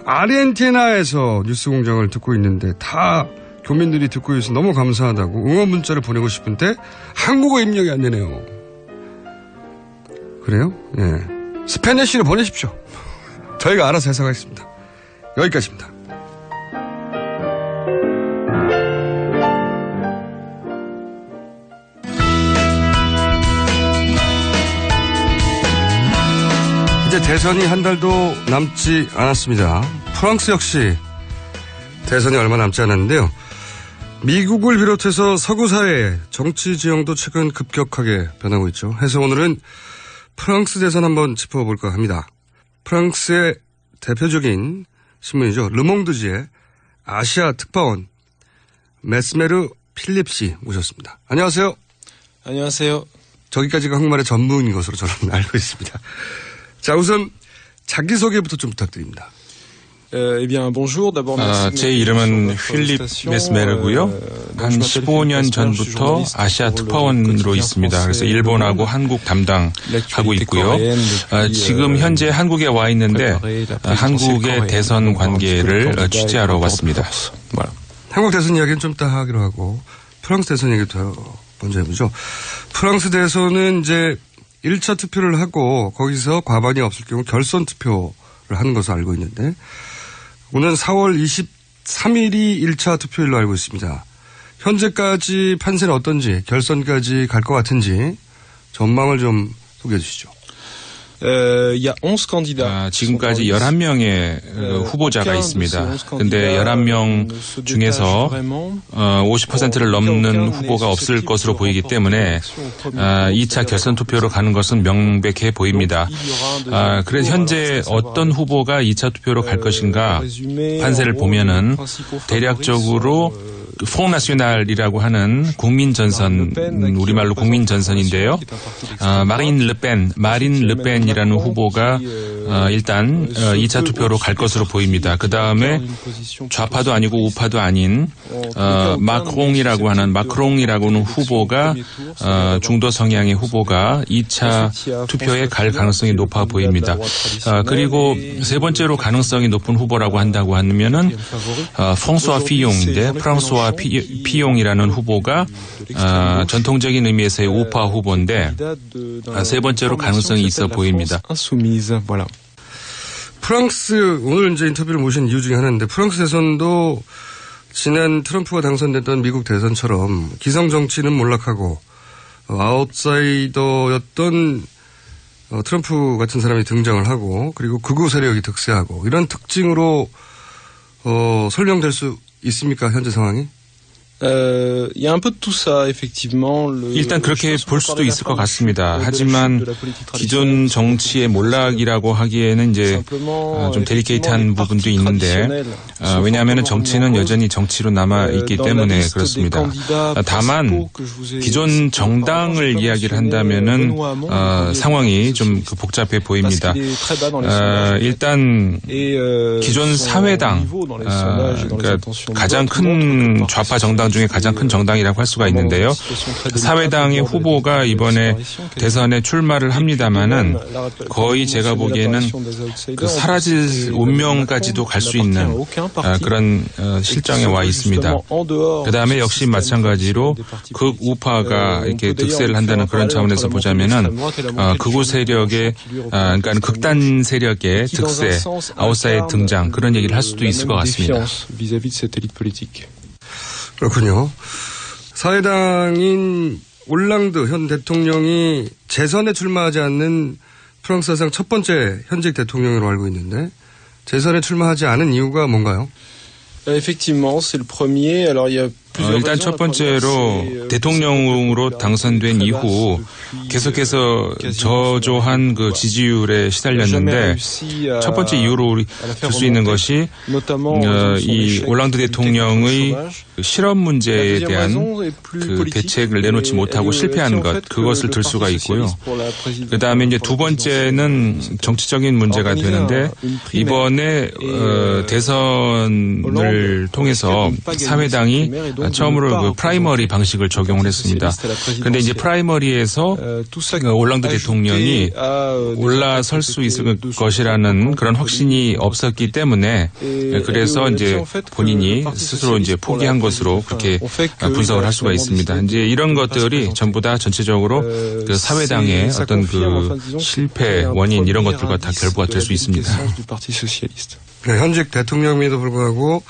아르헨티나에서 뉴스 공장을 듣고 있는데 다 교민들이 듣고 있어서 너무 감사하다고 응원 문자를 보내고 싶은데 한국어 입력이 안 되네요. 그래요? 예. 스페니쉬로 보내십시오. 저희가 알아서 해석하겠습니다. 여기까지입니다. 이제 대선이 한 달도 남지 않았습니다. 프랑스 역시 대선이 얼마 남지 않았는데요. 미국을 비롯해서 서구 사회 정치 지형도 최근 급격하게 변하고 있죠. 해서 오늘은 프랑스 대선 한번 짚어볼까 합니다. 프랑스의 대표적인 신문이죠. 르몽드지의 아시아 특파원 메스메르 필립 씨 모셨습니다. 안녕하세요. 안녕하세요. 저기까지가 한국말의 전문인 것으로 저는 알고 있습니다. 자, 우선 자기소개부터 좀 부탁드립니다. 제 이름은 필립 메스메르고요. 한 15년 전부터 아시아 특파원으로 있습니다. 그래서 일본하고 한국 담당하고 있고요. 지금 현재 한국에 와 있는데 한국의 대선 관계를 취재하러 왔습니다. 한국 대선 이야기는 좀 이따 하기로 하고 프랑스 대선 얘기부터 먼저 해보죠. 프랑스 대선은 이제 1차 투표를 하고 거기서 과반이 없을 경우 결선 투표를 하는 것으로 알고 있는데 오늘 4월 23일이 1차 투표일로 알고 있습니다. 현재까지 판세는 어떤지 결선까지 갈 것 같은지 전망을 좀 소개해 주시죠. 지금까지 11명의 후보자가 있습니다. 근데 11명 중에서 50%를 넘는 후보가 없을 것으로 보이기 때문에 2차 결선 투표로 가는 것은 명백해 보입니다. 그래서 현재 어떤 후보가 2차 투표로 갈 것인가 판세를 보면은 대략적으로 퐁 나시오날이라고 하는 국민전선, 우리말로 국민전선인데요. 마린 르펜이라는 후보가 일단 2차 투표로 갈 것으로 보입니다. 그 다음에 좌파도 아니고 우파도 아닌 마크롱이라고 하는 후보가 중도 성향의 후보가 2차 투표에 갈 가능성이 높아 보입니다. 그리고 세 번째로 가능성이 높은 후보라고 한다고 하면은 프랑스와 피용인데 프랑스와 피용이라는 후보가 전통적인 의미에서의 우파 후보인데 세 번째로 가능성이 있어 보입니다. 프랑스 오늘 이제 인터뷰를 모신 이유 중에 하나인데 프랑스 대선도 지난 트럼프가 당선됐던 미국 대선처럼 기성 정치는 몰락하고 아웃사이더였던 트럼프 같은 사람이 등장을 하고 그리고 극우 세력이 득세하고 이런 특징으로 설명될 수 있습니까? 현재 상황이? 일단 그렇게 볼 수도 있을 것 같습니다. 하지만 기존 정치의 몰락이라고 하기에는 이제 좀 데리케이트한 부분도 있는데 왜냐하면 정치는 여전히 정치로 남아있기 때문에 그렇습니다. 다만 기존 정당을 이야기를 한다면은 상황이 좀 복잡해 보입니다. 일단 기존 사회당 그러니까 가장 큰 좌파 정당 중에 가장 큰 정당이라고 할 수가 있는데요. 사회당의 후보가 이번에 대선에 출마를 합니다마는 거의 제가 보기에는 그 사라질 운명까지도 갈 수 있는 그런 실정에 와 있습니다. 그 다음에 역시 마찬가지로 극우파가 이렇게 득세를 한다는 그런 차원에서 보자면은 극우 세력의 그러니까 극단 세력의 득세, 아웃사이드 등장 그런 얘기를 할 수도 있을 것 같습니다. 그렇군요. 사회당인 올랑드 현 대통령이 재선에 출마하지 않는 프랑스 사상 첫 번째 현직 대통령으로 알고 있는데 재선에 출마하지 않은 이유가 뭔가요? 일단 첫 번째로 대통령으로 당선된 이후 계속해서 저조한 그 지지율에 시달렸는데 첫 번째 이유로 들 수 있는 것이 이 올랑드 대통령의 실업 문제에 대한 그 대책을 내놓지 못하고 실패한 것, 그것을 들 수가 있고요. 그 다음에 이제 두 번째는 정치적인 문제가 되는데 이번에 대선을 통해서 사회당이 처음으로 그 프라이머리 방식을 적용을 했습니다. 그런데 이제 프라이머리에서 올랑드 대통령이 올라설 수 있을 것이라는 그런 확신이 없었기 때문에 그래서 이제 본인이 스스로 이제 포기한 것으로 그렇게 분석을 할 수가 있습니다. 이제 이런 것들이 전부 다 전체적으로 그 사회당의 어떤 그 실패 원인 이런 것들과 다 결부가 될 수 있습니다. 네, 현직 대통령임에도 불구하고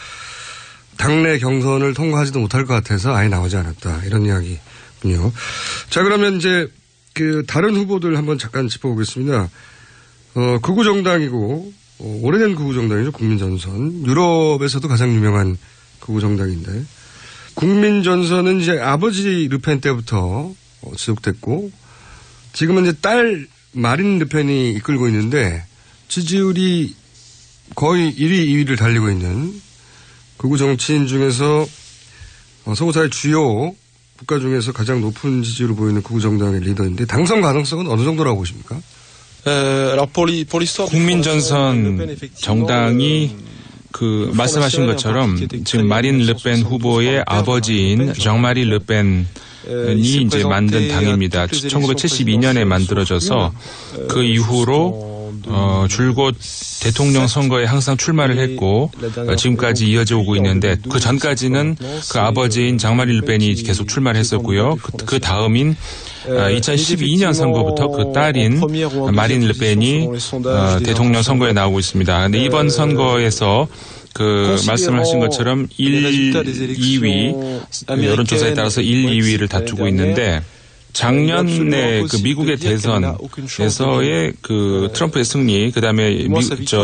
당내 경선을 통과하지도 못할 것 같아서 아예 나오지 않았다. 이런 이야기군요. 자, 그러면 이제 그 다른 후보들 한번 잠깐 짚어보겠습니다. 극우 정당이고 오래된 극우 정당이죠. 국민전선. 유럽에서도 가장 유명한 극우 정당인데 국민전선은 이제 아버지 르펜 때부터 지속됐고 지금은 이제 딸 마린 르펜이 이끌고 있는데 지지율이 거의 1위, 2위를 달리고 있는 극우 정치인 중에서 서구사회 주요 국가 중에서 가장 높은 지지율을 보이는 극우 정당의 리더인데 당선 가능성은 어느 정도라고 보십니까? 국민전선 정당이 그 말씀하신 것처럼 지금 마린 르펜 후보의 아버지인 정마리 르펜이 이제 만든 당입니다. 1972년에 만들어져서 그 이후로 줄곧 대통령 선거에 항상 출마를 했고 지금까지 이어져 오고 있는데 그 전까지는 그 아버지인 장마리 르펜이 계속 출마를 했었고요. 그 다음인 2012년 선거부터 그 딸인 마린 르펜이 대통령 선거에 나오고 있습니다. 그런데 이번 선거에서 그 말씀을 하신 것처럼 1, 2위 여론조사에 따라서 1, 2위를 다투고 있는데 작년에 그 미국의 대선에서의 그 트럼프의 승리, 그다음에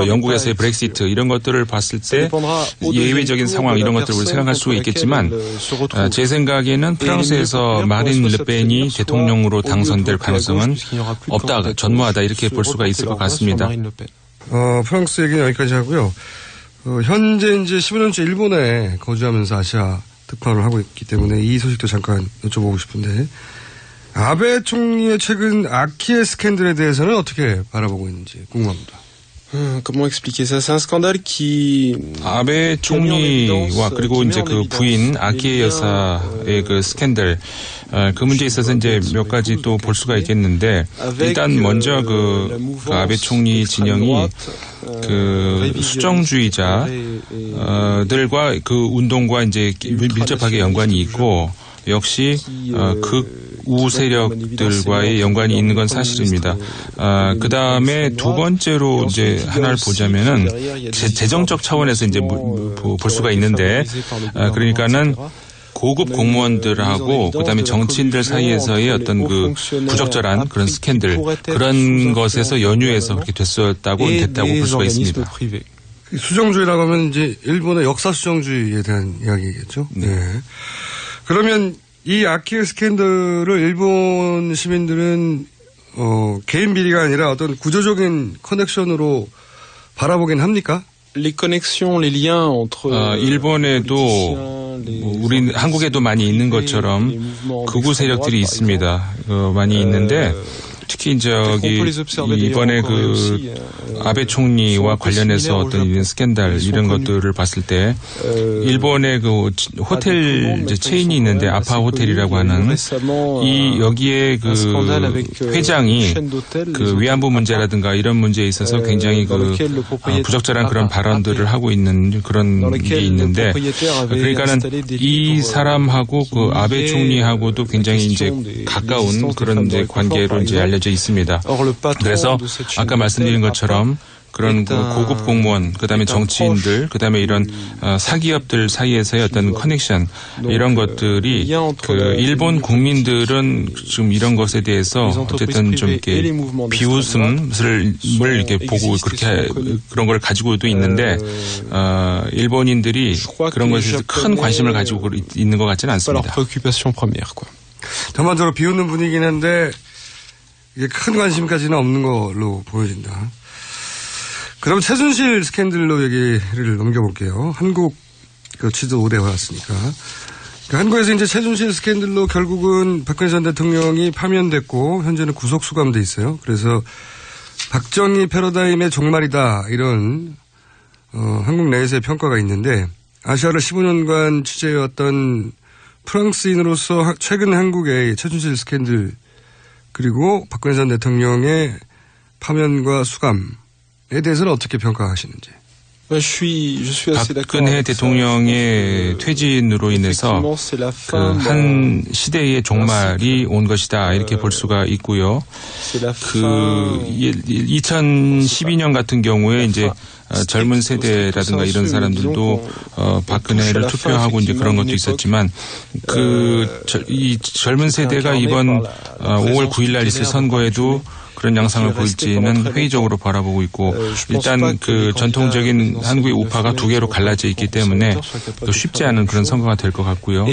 영국에서의 브렉시트 이런 것들을 봤을 때 예외적인 상황 이런 것들을 생각할 수 있겠지만 제 생각에는 프랑스에서 마린 르펜이 대통령으로 당선될 가능성은 없다, 전무하다 이렇게 볼 수가 있을 것 같습니다. 프랑스 얘기는 여기까지 하고요. 현재 이제 15년째 일본에 거주하면서 아시아 특파원을 하고 있기 때문에 이 소식도 잠깐 여쭤보고 싶은데 아베 총리의 최근 아키에 스캔들에 대해서는 어떻게 바라보고 있는지 궁금합니다. 아베 총리와 그리고 이제 그 부인 아키에 여사의 그 스캔들, 그 문제에 있어서 이제 몇 가지 또 볼 수가 있겠는데 일단 먼저 그 아베 총리 진영이 그 수정주의자들과 그 운동과 이제 밀접하게 연관이 있고 역시 극우 세력들과의 연관이 있는 건 사실입니다. 그 다음에 두 번째로 이제 하나를 보자면은 재정적 차원에서 이제 볼 수가 있는데 그러니까는 고급 공무원들하고 그다음에 정치인들 사이에서의 어떤 그 부적절한 그런 스캔들 그런 것에서 연유해서 그렇게 됐다고 볼 수가 있습니다. 수정주의라고 하면 이제 일본의 역사 수정주의에 대한 이야기겠죠. 네. 그러면 이 아키에 스캔들을 일본 시민들은 개인 비리가 아니라 어떤 구조적인 커넥션으로 바라보긴 합니까? 일본에도 우리 한국에도 많이 있는 것처럼 극우 세력들이 있습니다. 많이 있는데 특히 이번에 그 아베 총리와 관련해서 어떤 이런 스캔들 이런 것들을 봤을 때 일본의 그 호텔 체인이 있는데 아파 호텔이라고 하는 여기에 그 회장이 그 위안부 문제라든가 이런 문제에 있어서 굉장히 그 부적절한 그런 발언들을 하고 있는 그런 게 있는데 그러니까는 이 사람하고 그 아베 총리하고도 굉장히 이제 가까운 그런 이제 관계로 이제 알려져 있습니다. 그래서 아까 말씀드린 것처럼 그런 고급 공무원, 그다음에 정치인들, 그다음에 이런 사기업들 사이에서의 어떤 커넥션 이런 것들이 그 일본 국민들은 지금 이런 것에 대해서 어쨌든 좀 이렇게 비웃음을 이렇게 보고 그렇게 그런 걸 가지고도 있는데 일본인들이 그런 것에 대해서 큰 관심을 가지고 있는 것 같지는 않습니다. 전반적으로 비웃는 분위기긴 한데 이게 큰 관심까지는 없는 걸로 보여진다. 그럼 최순실 스캔들로 얘기를 넘겨볼게요. 한국 그 취재 오래 해왔으니까. 그러니까 한국에서 이제 최순실 스캔들로 결국은 박근혜 전 대통령이 파면됐고 현재는 구속 수감돼 있어요. 그래서 박정희 패러다임의 종말이다 이런 한국 내에서의 평가가 있는데 아시아를 15년간 취재해왔던 프랑스인으로서 최근 한국의 최순실 스캔들 그리고 박근혜 전 대통령의 파면과 수감에 대해서는 어떻게 평가하시는지. 박근혜 대통령의 퇴진으로 인해서 그 한 시대의 종말이 온 것이다 이렇게 볼 수가 있고요. 그 2012년 같은 경우에 이제 젊은 세대라든가 이런 사람들도 박근혜를 투표하고 이제 그런 것도 있었지만 이 젊은 세대가 이번 5월 9일 날 있을 선거에도 그런 양상을 보일지는 회의적으로 바라보고 있고 일단 그 전통적인 한국의 우파가 두 개로 갈라져 있기 때문에 또 쉽지 않은 그런 선거가 될 것 같고요.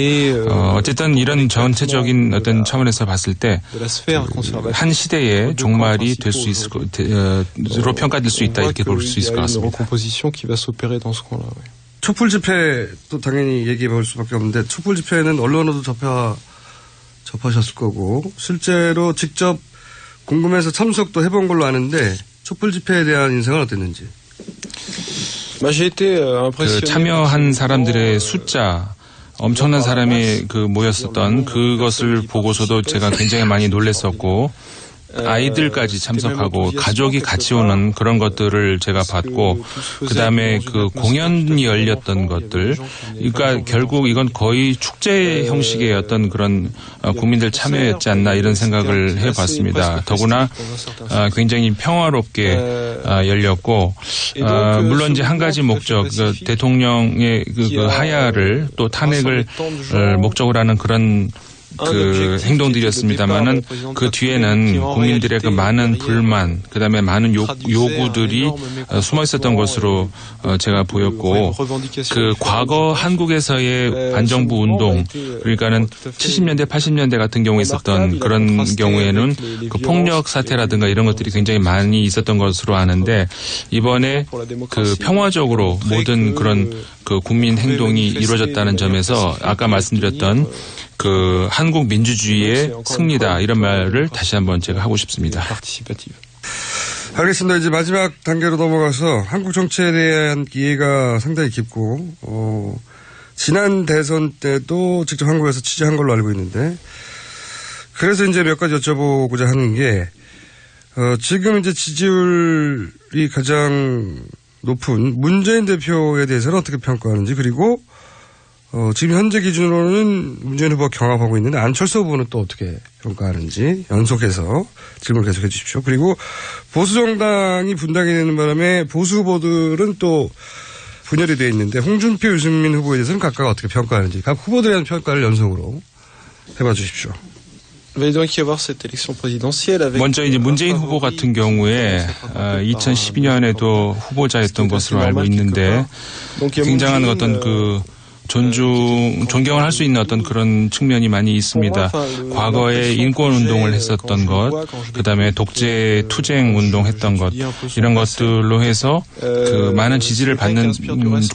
어쨌든 이런 전체적인 어떤 차원에서 봤을 때 한 시대의 종말이 될 수 있을 것으로 평가될 수 있다 이렇게 볼 수 있을 것 같습니다. 촛불 집회도 당연히 얘기해 볼 수밖에 없는데 촛불 집회는 언론으로도 접하셨을 거고 실제로 직접 궁금해서 참석도 해본 걸로 아는데 촛불 집회에 대한 인상은 어땠는지. 그 참여한 사람들의 숫자 엄청난 사람이 모였었던 그것을 보고서도 제가 굉장히 많이 놀랐었고 아이들까지 참석하고 가족이 같이 오는 그런 것들을 제가 봤고 그다음에 그 공연이 열렸던 것들 그러니까 결국 이건 거의 축제 형식의 어떤 그런 국민들 참여였지 않나 이런 생각을 해봤습니다. 더구나 굉장히 평화롭게 열렸고 물론 이제 한 가지 목적 대통령의 그 하야를 또 탄핵을 목적으로 하는 그런 그 행동들이었습니다만은 그 뒤에는 국민들의 그 많은 불만, 그다음에 많은 요구들이 숨어 있었던 것으로 제가 보였고 그 과거 한국에서의 반정부 운동 그러니까는 70년대, 80년대 같은 경우에 있었던 그런 경우에는 그 폭력 사태라든가 이런 것들이 굉장히 많이 있었던 것으로 아는데 이번에 그 평화적으로 모든 그런 그 국민 행동이 이루어졌다는 점에서 아까 말씀드렸던 그 한국 민주주의의 승리다 이런 말을 다시 한번 제가 하고 싶습니다. 알겠습니다. 이제 마지막 단계로 넘어가서 한국 정치에 대한 이해가 상당히 깊고 지난 대선 때도 직접 한국에서 취재한 걸로 알고 있는데 그래서 이제 몇 가지 여쭤보고자 하는 게 지금 이제 지지율이 가장 높은 문재인 대표에 대해서는 어떻게 평가하는지 그리고 지금 현재 기준으로는 문재인 후보가 경합하고 있는데 안철수 후보는 또 어떻게 평가하는지 연속해서 질문을 계속해 주십시오. 그리고 보수정당이 분당이 되는 바람에 보수 후보들은 또 분열이 되어 있는데 홍준표, 유승민 후보에 대해서는 각각 어떻게 평가하는지 각 후보들에 대한 평가를 연속으로 해봐 주십시오. 먼저 이제 문재인 후보 같은 경우에 2012년에도 후보자였던 것으로 알고 있는데 굉장한 어떤 그 존경을 할 수 있는 어떤 그런 측면이 많이 있습니다. 과거에 인권운동을 했었던 것, 그 다음에 독재 투쟁 운동했던 것, 이런 것들로 해서 그 많은 지지를 받는,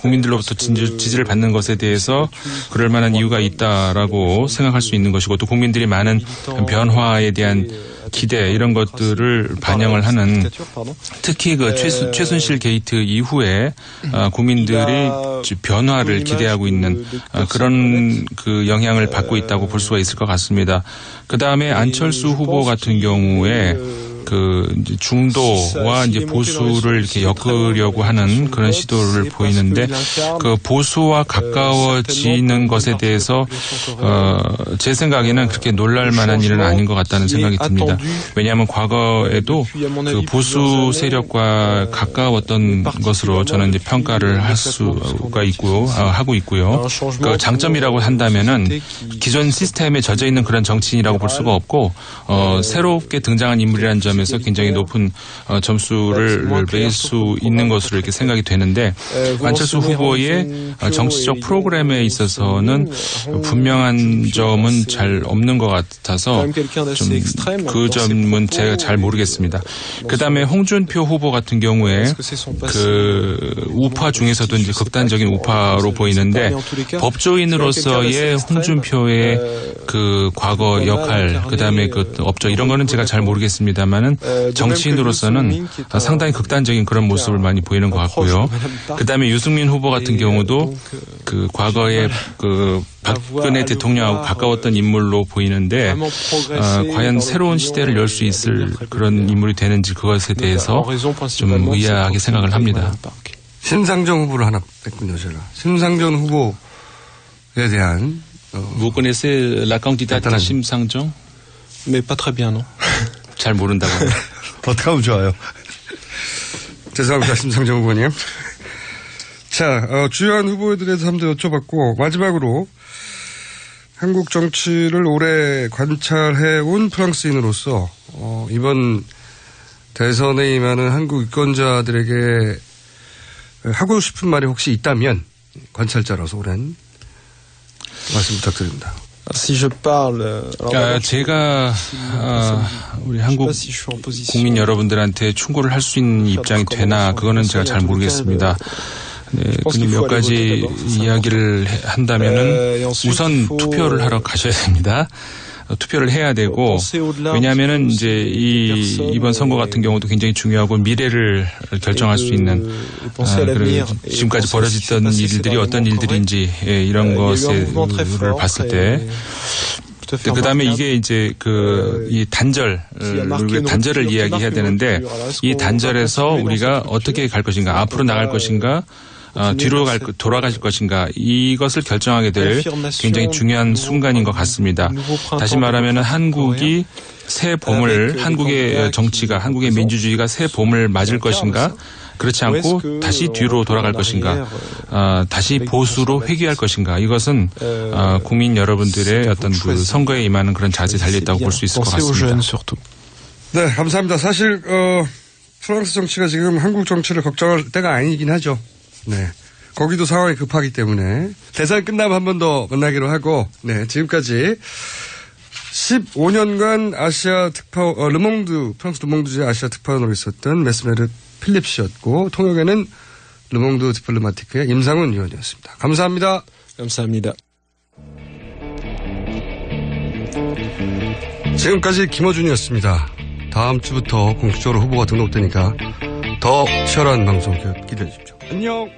국민들로부터 지지를 받는 것에 대해서 그럴 만한 이유가 있다라고 생각할 수 있는 것이고 또 국민들이 많은 변화에 대한 기대 이런 것들을 반영을 하는 특히 그 최순실 게이트 이후에 국민들이 변화를 기대하고 있는 그런 그 영향을 받고 있다고 볼 수가 있을 것 같습니다. 그 다음에 안철수 후보 같은 경우에 이제 중도와 이제 보수를 이렇게 엮으려고 하는 그런 시도를 보이는데 그 보수와 가까워지는 것에 대해서 제 생각에는 그렇게 놀랄 만한 일은 아닌 것 같다는 생각이 듭니다. 왜냐하면 과거에도 그 보수 세력과 가까웠던 것으로 저는 이제 평가를 할 수가 있고요, 하고 있고요. 그 장점이라고 한다면은 기존 시스템에 젖어 있는 그런 정치인이라고 볼 수가 없고 새롭게 등장한 인물이라는 점에서 굉장히 높은 점수를 매길 수 있는 것으로 이렇게 생각이 되는데 안철수 후보의 정치적 프로그램에 있어서는 분명한 점은 잘 없는 것 같아서 좀 그 점은 제가 잘 모르겠습니다. 그다음에 홍준표 후보 같은 경우에 그 우파 중에서도 이제 극단적인 우파로 보이는데 법조인으로서의 홍준표의 그 과거 역할, 그다음에 그 업적 이런 거는 제가 잘 모르겠습니다만은 정치인으로서는 상당히 극단적인 그런 모습을 많이 보이는 것 같고요. 그다음에 유승민 후보 같은 경우도 그 과거에 그 박근혜 대통령하고 가까웠던 인물로 보이는데 과연 새로운 시대를 열 수 있을 그런 인물이 되는지 그것에 대해서 좀 의아하게 생각을 합니다. 심상정 후보를 하나 뺐군요, 제가. 심상정 후보에 대한 Vous connaissez la candidate 심상정? Mais pas très bien, non? 잘 모른다고. 어떻게 하면 좋아요? 죄송합니다, 심상정 후보님. 자, 주요한 후보들에 대해서 한번 여쭤봤고, 마지막으로 한국 정치를 오래 관찰해온 프랑스인으로서 이번 대선에 임하는 한국 유권자들에게 하고 싶은 말이 혹시 있다면 관찰자로서 오랜 말씀 부탁드립니다. 제가 우리 한국 국민 여러분들한테 충고를 할 수 있는 입장이 되나 그거는 제가 잘 모르겠습니다. 네, 그냥 몇 가지 이야기를 한다면은 우선 투표를 하러 가셔야 됩니다. 투표를 해야 되고 왜냐하면은 이제 이번 선거 같은 경우도 굉장히 중요하고 미래를 결정할 수 있는 지금까지 벌어졌던 일들이 어떤 일들인지 이런 것을 봤을 때. 그 다음에 이게 이제 이 단절을 이야기해야 되는데 이 단절에서 우리가 어떻게 갈 것인가, 앞으로 나갈 것인가, 뒤로 돌아갈 것인가 이것을 결정하게 될 굉장히 중요한 순간인 것 같습니다. 다시 말하면 한국이 새 봄을 한국의 정치가 한국의 민주주의가 새 봄을 맞을 것인가 그렇지 않고 다시 뒤로 돌아갈 것인가 다시 보수로 회귀할 것인가 이것은 국민 여러분들의 어떤 그 선거에 임하는 그런 자세에 달려있다고 볼 수 있을 것 같습니다. 네, 감사합니다. 사실 프랑스 정치가 지금 한국 정치를 걱정할 때가 아니긴 하죠. 네. 거기도 상황이 급하기 때문에 대선 끝나면 한 번 더 만나기로 하고 네, 지금까지 15년간 아시아 르몽드 프랑스 르몽드주의 아시아 특파원으로 있었던 메스메르 필립 씨였고 통역에는 르몽드 디플로마티크의 임상훈 의원이었습니다. 감사합니다. 감사합니다. 지금까지 김어준이었습니다. 다음 주부터 공식적으로 후보가 등록되니까 더 치열한 방송 기대해 주십시오. 안녕.